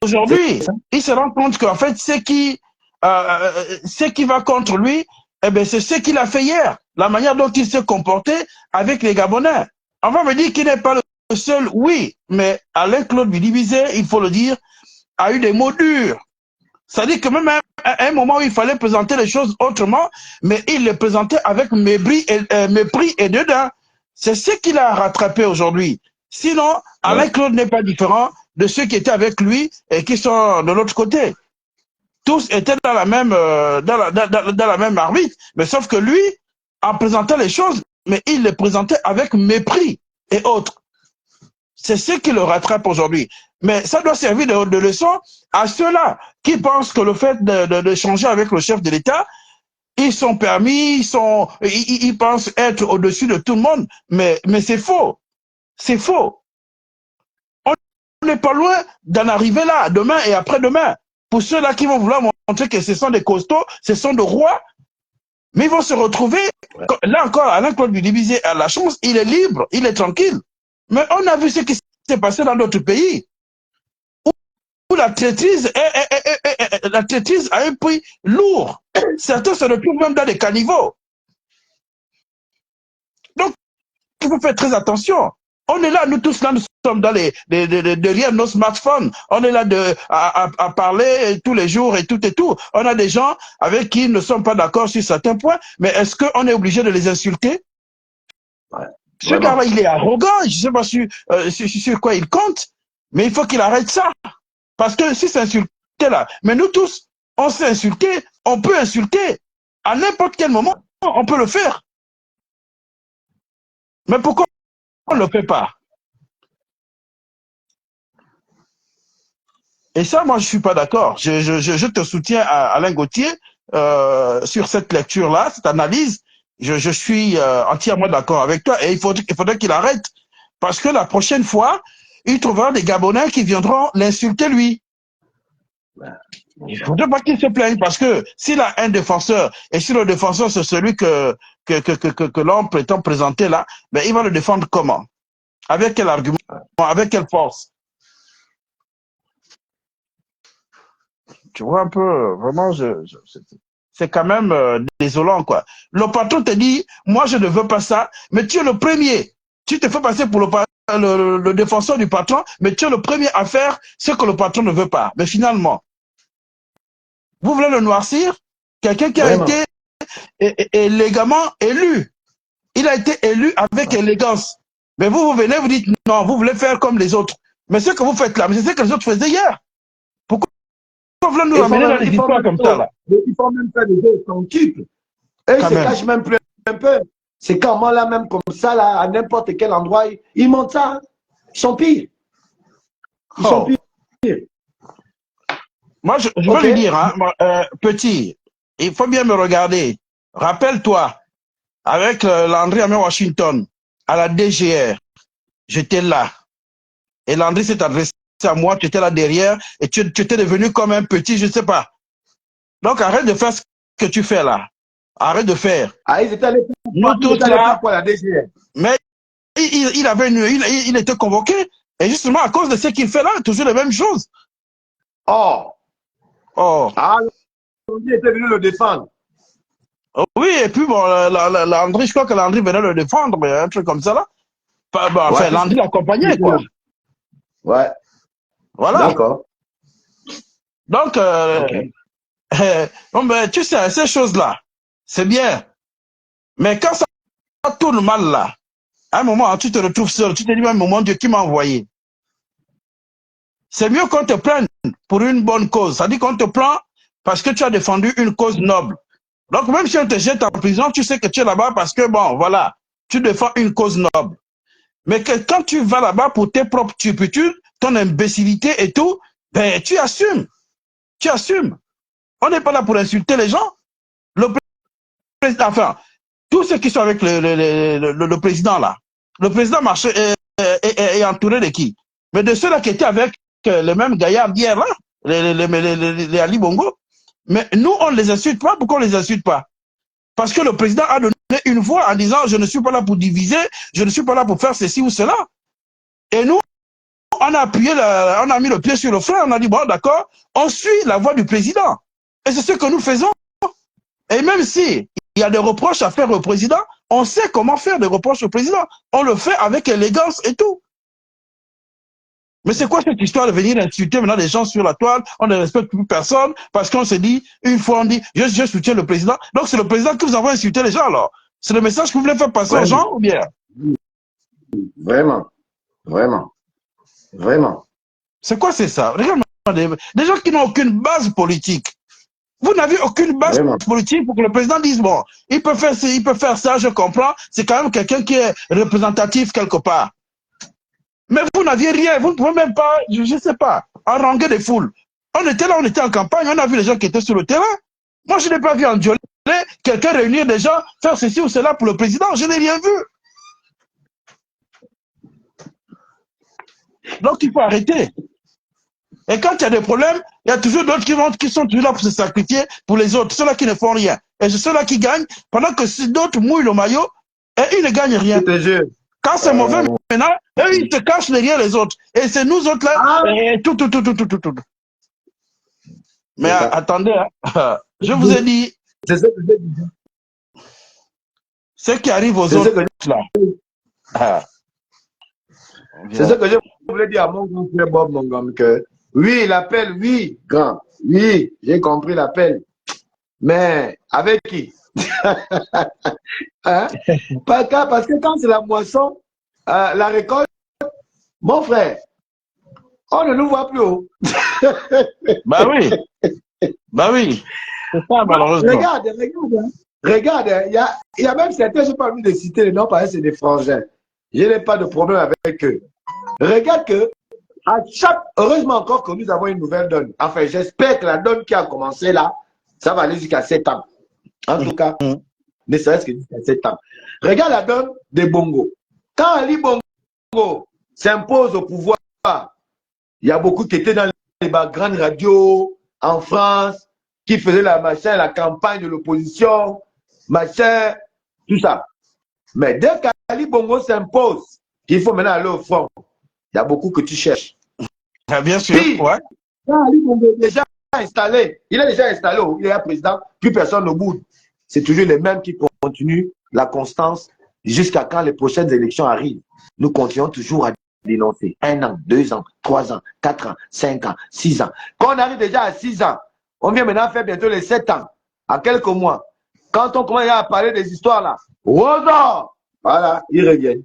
aujourd'hui, il se rend compte qu'en fait, ce qui va contre lui, eh ben, c'est ce qu'il a fait hier. La manière dont il s'est comporté avec les Gabonais. On va me dire qu'il n'est pas le seul, oui, mais Alain-Claude Bilibizé, il faut le dire, a eu des mots durs. C'est-à-dire que même à un moment où il fallait présenter les choses autrement, mais il les présentait avec mépris et dédain. C'est ce qu'il a rattrapé aujourd'hui. Sinon, Alain-Claude n'est pas différent de ceux qui étaient avec lui et qui sont de l'autre côté. Tous étaient dans la même dans la même arbitre, mais sauf que lui, en présentant les choses, mais il les présentait avec mépris et autres. C'est ce qui le rattrape aujourd'hui. Mais ça doit servir de leçon à ceux-là qui pensent que le fait de changer avec le chef de l'État, ils sont permis, ils pensent être au-dessus de tout le monde, mais c'est faux. C'est faux. On n'est pas loin d'en arriver là, demain et après-demain. Pour ceux-là qui vont vouloir montrer que ce sont des costauds, ce sont des rois, mais ils vont se retrouver, là encore, Alain-Claude Bilibizé a la chance, il est libre, il est tranquille. Mais on a vu ce qui s'est passé dans d'autres pays, où la traîtrise a un prix lourd. Certains se retrouvent même dans des caniveaux. Donc, il faut faire très attention. On est là, nous tous là, nous sommes dans derrière nos smartphones. On est là à parler tous les jours et tout. On a des gens avec qui nous ne sommes pas d'accord sur certains points, mais est-ce qu'on est obligé de les insulter? Ce gars-là, il est arrogant, je ne sais pas sur quoi il compte, mais il faut qu'il arrête ça. Parce que si c'est insulté là, mais nous tous, on s'est insulté, on peut insulter. À n'importe quel moment, on peut le faire. Mais pourquoi on ne le fait pas? Et ça, moi, je ne suis pas d'accord. Je te soutiens, Alain Gauthier, sur cette lecture-là, cette analyse. Je suis entièrement d'accord avec toi. Et il faudrait qu'il arrête. Parce que la prochaine fois, il trouvera des Gabonais qui viendront l'insulter lui. Il ne faudrait pas qu'il se plaigne. Parce que s'il a un défenseur, et si le défenseur, c'est celui que l'on prétend présenter là, ben, il va le défendre comment? Avec quel argument? Avec quelle force? Tu vois un peu, vraiment, c'est quand même désolant, quoi. Le patron te dit, moi, je ne veux pas ça, mais tu es le premier. Tu te fais passer pour le défenseur du patron, mais tu es le premier à faire ce que le patron ne veut pas. Mais finalement, vous voulez le noircir? Quelqu'un qui a été élégamment élu. Il a été élu avec élégance. Mais vous venez, vous dites, non, vous voulez faire comme les autres. Mais ce que vous faites là, c'est ce que les autres faisaient hier. Pourquoi vous voulez nous ramener dans des histoires comme ça, là? Il faut même faire des choses tranquilles. Et ils se cachent même plus un peu. C'est comment là, même comme ça, là, à n'importe quel endroit, ils montent ça. Ils sont pires. Ils sont pires. Moi, je veux lui dire, hein, petit, il faut bien me regarder. Rappelle-toi, avec Landry à Washington, à la DGR, j'étais là. Et Landry s'est adressé à moi, tu étais là derrière, et tu étais devenu comme un petit, je ne sais pas. Donc, arrête de faire ce que tu fais là. Arrête de faire. Ah, ils étaient allés pour la DGR. Mais il était convoqué, et justement, à cause de ce qu'il fait là, toujours les mêmes choses. Ah, Landry était venu le défendre. Oui, et puis bon, Landry, je crois que Landry venait le défendre, mais un truc comme ça là. Enfin, Landry l'accompagnait, quoi. Ouais. Voilà. D'accord. Donc, bon, ben, tu sais, ces choses-là, c'est bien. Mais quand ça tourne mal, là, à un moment, tu te retrouves seul. Tu te dis, mais mon Dieu, qui m'a envoyé? C'est mieux qu'on te prenne pour une bonne cause. Ça dit qu'on te prend parce que tu as défendu une cause noble. Donc, même si on te jette en prison, tu sais que tu es là-bas parce que, bon, voilà, tu défends une cause noble. Mais que quand tu vas là-bas pour tes propres turpitudes, ton imbécilité et tout, ben, tu assumes. Tu assumes. On n'est pas là pour insulter les gens. Le président, enfin, tous ceux qui sont avec le président, là, le président est entouré de qui? Mais de ceux-là qui étaient avec les mêmes gaillards d'hier, là, les Ali Bongo. Mais nous, on ne les insulte pas. Pourquoi on ne les insulte pas? Parce que le président a donné une voix en disant « Je ne suis pas là pour diviser, je ne suis pas là pour faire ceci ou cela ». Et nous, on a appuyé, on a mis le pied sur le frein, on a dit « Bon, d'accord, on suit la voix du président ». Et c'est ce que nous faisons. Et même si il y a des reproches à faire au président, on sait comment faire des reproches au président. On le fait avec élégance et tout. Mais c'est quoi cette histoire de venir insulter maintenant des gens sur la toile? On ne respecte plus personne parce qu'on se dit, une fois on dit, je soutiens le président. Donc c'est le président qui vous envoie insulter les gens alors. C'est le message que vous voulez faire passer aux gens ou bien? Vraiment. Vraiment. Vraiment. C'est quoi c'est ça? Regarde, des gens qui n'ont aucune base politique. Vous n'avez aucune base politique pour que le président dise, bon, il peut faire ci, il peut faire ça, je comprends. C'est quand même quelqu'un qui est représentatif quelque part. Mais vous n'aviez rien, vous ne pouvez même pas, je ne sais pas, haranguer des foules. On était là, on était en campagne, on a vu les gens qui étaient sur le terrain. Moi, je n'ai pas vu en Djolé quelqu'un réunir des gens, faire ceci ou cela pour le président, je n'ai rien vu. Donc, il faut arrêter. Et quand il y a des problèmes, il y a toujours d'autres qui sont toujours là pour se sacrifier pour les autres, ceux-là qui ne font rien. Et c'est ceux-là qui gagnent, pendant que d'autres mouillent le maillot et ils ne gagnent rien. Quand c'est mauvais, maintenant, eux, ils se cachent derrière les autres. Et c'est nous autres là, et tout. Mais attendez, hein, je vous ai dit, c'est ce que j'ai dit. Ce qui arrive aux autres là. C'est ce que je voulais dire à mon grand frère Bob Mongom, que oui, l'appel, oui, grand, oui, j'ai compris l'appel. Mais avec qui? Hein? Parce que quand c'est la moisson, la récolte, mon frère, on ne nous voit plus haut. Bah oui. Bah oui. C'est ça, malheureusement. Regarde, il y a même certains, je n'ai pas envie de citer les noms parce que c'est des frangins. Je n'ai pas de problème avec eux. Regarde que, heureusement encore que nous avons une nouvelle donne. Enfin, j'espère que la donne qui a commencé là, ça va aller jusqu'à 7 ans. En tout cas, ne serait-ce que jusqu'à 7 ans. Regarde la donne des Bongo. Quand Ali Bongo s'impose au pouvoir, il y a beaucoup qui étaient dans les grandes radios en France, qui faisaient la campagne de l'opposition, machin, tout ça. Mais dès qu'Ali Bongo s'impose, il faut maintenant aller au front. Il y a beaucoup que tu cherches. Ah, bien sûr, puis, quand Ali Bongo est déjà installé, il est déjà installé, il est président, plus personne ne bouge. C'est toujours les mêmes qui continuent la constance jusqu'à quand les prochaines élections arrivent. Nous continuons toujours à dénoncer. 1 an, 2 ans, 3 ans, 4 ans, 5 ans, 6 ans. Quand on arrive déjà à 6 ans, on vient maintenant faire bientôt les 7 ans, à quelques mois. Quand on commence à parler des histoires là, voilà, ils reviennent.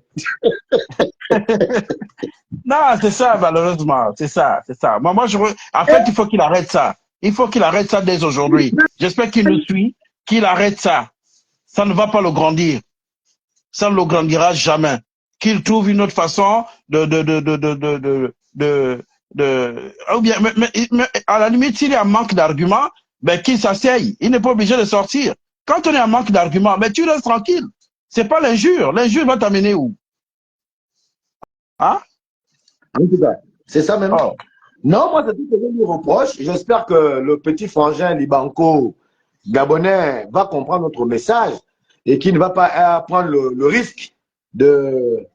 Non, c'est ça, malheureusement. C'est ça. Moi, en fait, il faut qu'il arrête ça. Il faut qu'il arrête ça dès aujourd'hui. J'espère qu'il nous suit, qu'il arrête ça. Ça ne va pas le grandir. Ça ne le grandira jamais. Qu'il trouve une autre façon ou bien, mais à la limite, s'il est en manque d'arguments, ben, qu'il s'asseye. Il n'est pas obligé de sortir. Quand on est en manque d'arguments, ben, tu restes tranquille. C'est pas l'injure. L'injure va t'amener où? Hein? En tout cas, c'est ça même. Oh. Non, moi, c'est tout ce que je lui reproche. J'espère que le petit frangin Libanco gabonais va comprendre notre message et qu'il ne va pas prendre le risque de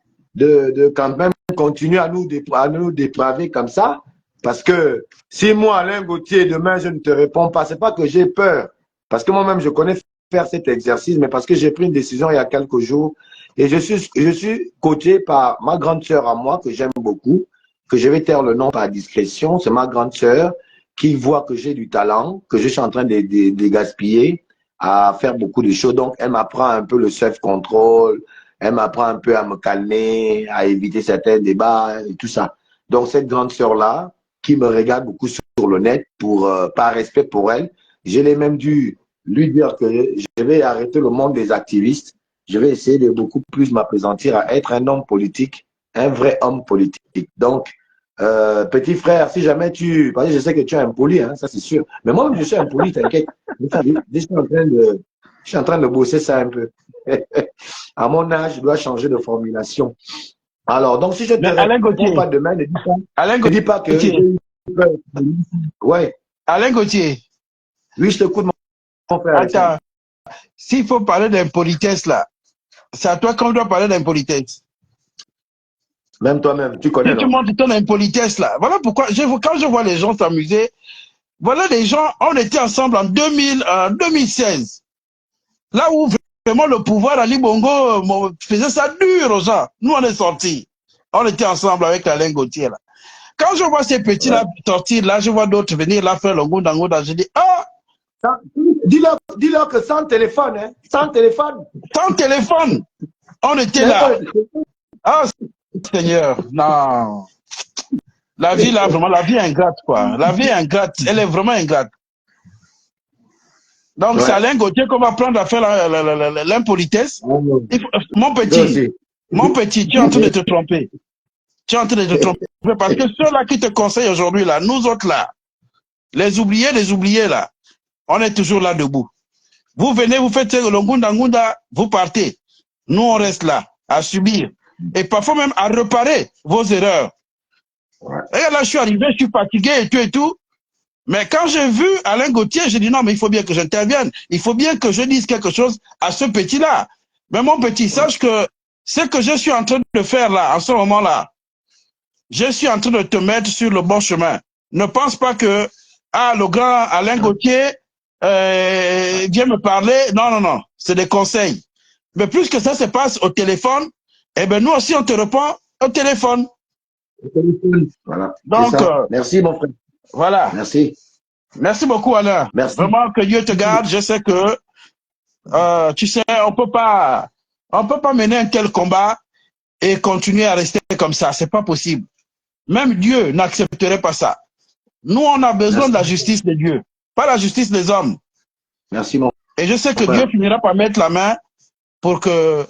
quand même continuer à nous dépraver comme ça. Parce que si moi, Alain Gauthier, demain, je ne te réponds pas, c'est pas que j'ai peur. Parce que moi-même, je connais faire cet exercice, mais parce que j'ai pris une décision il y a quelques jours Et je suis coaché par ma grande sœur à moi, que j'aime beaucoup, que je vais taire le nom par discrétion. C'est ma grande sœur qui voit que j'ai du talent, que je suis en train de gaspiller à faire beaucoup de choses. Donc, elle m'apprend un peu le self-control, elle m'apprend un peu à me calmer, à éviter certains débats et tout ça. Donc, cette grande sœur-là, qui me regarde beaucoup sur le net, par respect pour elle, je l'ai même dû lui dire que je vais arrêter le monde des activistes. Je vais essayer de beaucoup plus m'appesantir à être un homme politique, un vrai homme politique. Donc, petit frère, si jamais parce que je sais que tu es impoli, hein, ça c'est sûr. Mais moi, je suis impoli, t'inquiète. Je suis en train de bosser ça un peu. À mon âge, je dois changer de formulation. Alors, donc, si je te réponds pas demain, ne dis pas que... Ouais. Alain Gauthier. Oui, je t'écoute, mon frère. Attends. S'il faut parler d'impolitesse, là, c'est à toi qu'on doit parler d'impolitesse. Même toi-même, tu connais, non? Tu montres ton impolitesse, là. Voilà pourquoi, quand je vois les gens s'amuser, voilà les gens, on était ensemble en 2016. Là où vraiment le pouvoir Ali Bongo faisait ça dur aux gens. Nous, on est sortis. On était ensemble avec Alain Gauthier, là. Quand je vois ces petits-là sortir, là, je vois d'autres venir là faire le Ngounda, je dis, ah! Dis-leur que sans téléphone, hein, sans téléphone. Sans téléphone, on était là. Ah, Seigneur, non. La vie, là, vraiment, la vie est ingrate, quoi. La vie est ingrate, elle est vraiment ingrate. Donc, c'est Alain Gauthier qu'on va prendre à faire l'impolitesse. Mon petit, tu es en train de te tromper. Tu es en train de te tromper. Parce que ceux-là qui te conseillent aujourd'hui, là, nous autres, là, les oubliés, là, on est toujours là debout. Vous venez, vous faites le Ngunda, vous partez. Nous, on reste là, à subir. Et parfois même à réparer vos erreurs. Et là, je suis arrivé, je suis fatigué et tout. Mais quand j'ai vu Alain Gauthier, j'ai dit non, mais il faut bien que j'intervienne. Il faut bien que je dise quelque chose à ce petit-là. Mais mon petit, sache que ce que je suis en train de faire là, en ce moment-là, je suis en train de te mettre sur le bon chemin. Ne pense pas que, le grand Alain Gauthier vient me parler. Non, non, non, c'est des conseils. Mais plus que ça se passe au téléphone, eh bien, nous aussi, on te répond au téléphone. Voilà. Donc, merci, mon frère. Voilà. Merci. Merci beaucoup, Alain. Merci. Vraiment, que Dieu te garde. Je sais que, tu sais, on peut pas mener un tel combat et continuer à rester comme ça. C'est pas possible. Même Dieu n'accepterait pas ça. Nous, on a besoin de la justice de Dieu, pas la justice des hommes. Merci, mon frère. Et je sais que Dieu finira par mettre la main pour que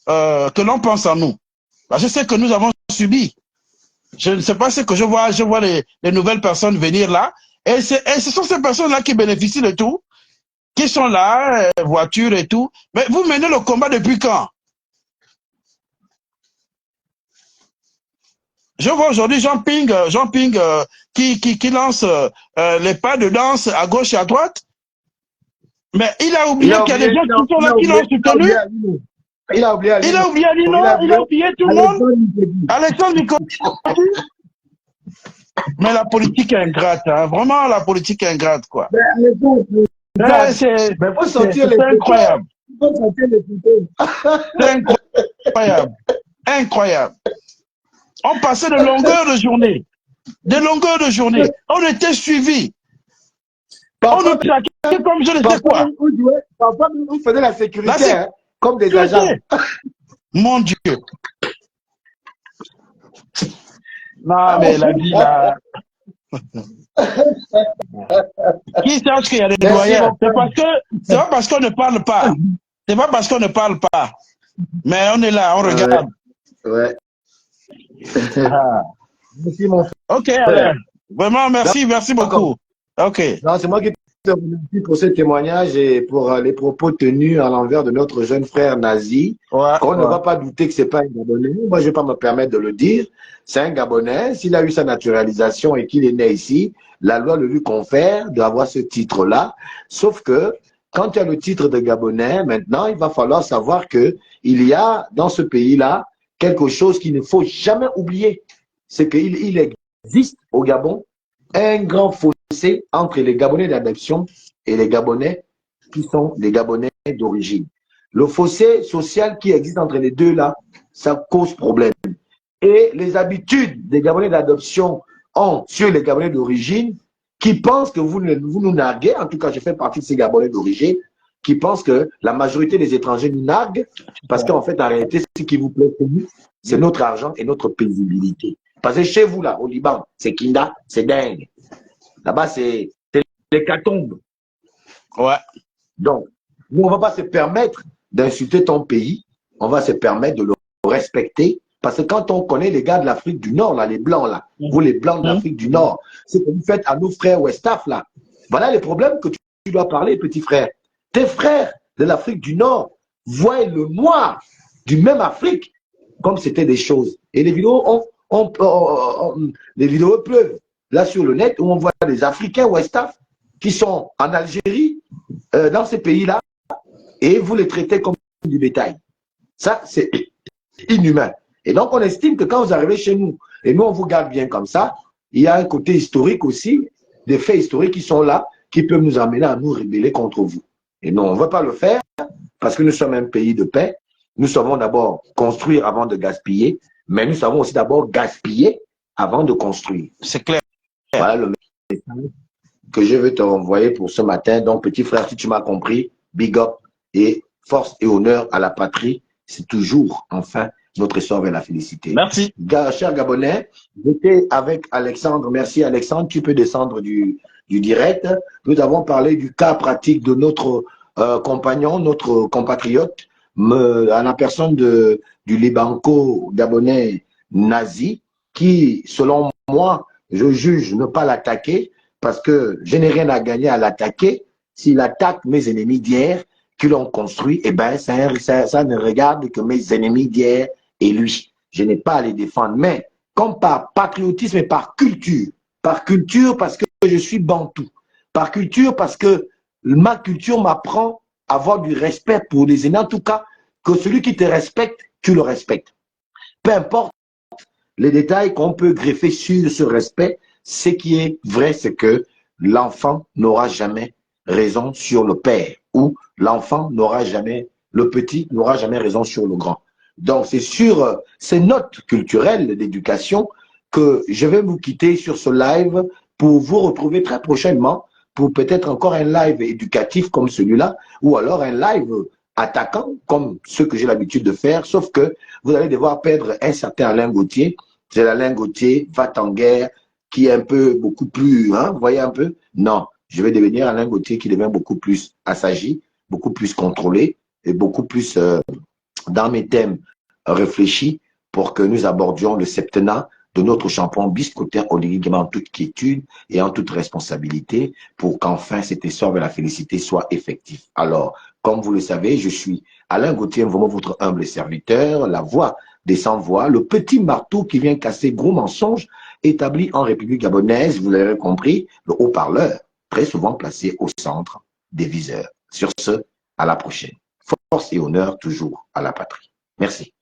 l'on pense à nous. Parce que je sais que nous avons subi. Je ne sais pas ce que je vois les nouvelles personnes venir là. Et ce sont ces personnes-là qui bénéficient de tout, qui sont là, voitures et tout. Mais vous menez le combat depuis quand? Je vois aujourd'hui Jean Ping qui lance les pas de danse à gauche et à droite. Mais il a oublié qu'il y a des gens qui sont là qui l'ont soutenu. Il a oublié Alino. Il a oublié Alino, il a oublié tout le monde. Alexandre Nicolas. Mais la politique est ingrate, hein. Vraiment la politique est ingrate, quoi. C'est incroyable. C'est incroyable. Incroyable. On passait de longueurs de journée. De longueurs de journée. On était suivis. On nous traquait comme je ne sais quoi. Parfois, on faisait la sécurité, hein, comme des agents. Mon Dieu. Non, mais la vie, là. Qui sache qu'il y a des doyens? C'est pas parce qu'on ne parle pas. C'est pas parce qu'on ne parle pas. Mais on est là, on regarde. Ouais. Merci, mon frère. Ok, alors. Vraiment, merci beaucoup. Ok. Non, c'est moi qui te remercie pour ce témoignage et pour les propos tenus à l'envers de notre jeune frère Nazi. On ne va pas douter que ce n'est pas un Gabonais. Moi, je ne vais pas me permettre de le dire. C'est un Gabonais. S'il a eu sa naturalisation et qu'il est né ici, la loi le lui confère d'avoir ce titre-là. Sauf que quand tu as le titre de Gabonais, maintenant, il va falloir savoir qu'il y a dans ce pays-là quelque chose qu'il ne faut jamais oublier. C'est qu'il existe au Gabon un grand fossé entre les Gabonais d'adoption et les Gabonais qui sont les Gabonais d'origine. Le fossé social qui existe entre les deux là, ça cause problème. Et les habitudes des Gabonais d'adoption ont sur les Gabonais d'origine qui pensent que vous nous narguez, en tout cas je fais partie de ces Gabonais d'origine, qui pensent que la majorité des étrangers nous narguent, parce qu'en fait, en réalité, ce qui vous plaît pour nous, c'est notre argent et notre paisibilité. Parce que chez vous, là, au Liban, c'est Kinda, c'est dingue. Là-bas, c'est l'hécatombe. Ouais. Donc, nous, on ne va pas se permettre d'insulter ton pays, on va se permettre de le respecter. Parce que quand on connaît les gars de l'Afrique du Nord, là, les Blancs, là, vous les Blancs de l'Afrique du Nord, c'est que vous faites à nos frères Westaf, là. Voilà les problèmes que tu dois parler, petit frère. Tes frères de l'Afrique du Nord voient le noir du même Afrique comme c'était des choses. Et les vidéos, les vidéos pleuvent là sur le net où on voit des Africains Westaf qui sont en Algérie, dans ces pays-là, et vous les traitez comme du bétail. Ça, c'est inhumain. Et donc, on estime que quand vous arrivez chez nous, et nous, on vous garde bien comme ça, il y a un côté historique aussi, des faits historiques qui sont là, qui peuvent nous amener à nous rebeller contre vous. Et non, on ne veut pas le faire parce que nous sommes un pays de paix. Nous savons d'abord construire avant de gaspiller, mais nous savons aussi d'abord gaspiller avant de construire. C'est clair. Voilà le message que je veux te renvoyer pour ce matin. Donc, petit frère, si tu m'as compris, big up et force et honneur à la patrie. C'est toujours, enfin, notre essor vers la félicité. Merci. Cher Gabonais, j'étais avec Alexandre. Merci Alexandre, tu peux descendre du direct. Nous avons parlé du cas pratique de notre compagnon, notre compatriote, à la personne du Libanco-Gabonais nazi, qui, selon moi, je juge ne pas l'attaquer parce que je n'ai rien à gagner à l'attaquer. S'il attaque mes ennemis d'hier, qui l'ont construit, eh ben, ça ne regarde que mes ennemis d'hier et lui. Je n'ai pas à les défendre. Mais comme par patriotisme et par culture parce que je suis bantou, par culture parce que ma culture m'apprend à avoir du respect pour les aînés, en tout cas, que celui qui te respecte, tu le respectes. Peu importe les détails qu'on peut greffer sur ce respect, ce qui est vrai, c'est que l'enfant n'aura jamais raison sur le père, ou l'enfant n'aura jamais, le petit n'aura jamais raison sur le grand. Donc c'est sur ces notes culturelles d'éducation que je vais vous quitter sur ce live pour vous retrouver très prochainement pour peut-être encore un live éducatif comme celui-là, ou alors un live attaquant comme ce que j'ai l'habitude de faire, sauf que vous allez devoir perdre un certain Alain Gauthier. C'est l'Alain Gauthier, va en guerre, qui est un peu beaucoup plus, hein, vous voyez un peu? Non, je vais devenir Alain Gauthier qui devient beaucoup plus assagi, beaucoup plus contrôlé et beaucoup plus dans mes thèmes réfléchis pour que nous abordions le septennat de notre champion biscotère Olivier en toute quiétude et en toute responsabilité pour qu'enfin cet essor vers la félicité soit effectif. Alors, comme vous le savez, je suis Alain Gauthier, vraiment votre humble serviteur, la voix des sans-voix, le petit marteau qui vient casser gros mensonges établi en République gabonaise, vous l'avez compris, le haut-parleur, très souvent placé au centre des viseurs. Sur ce, à la prochaine. Force et honneur toujours à la patrie. Merci.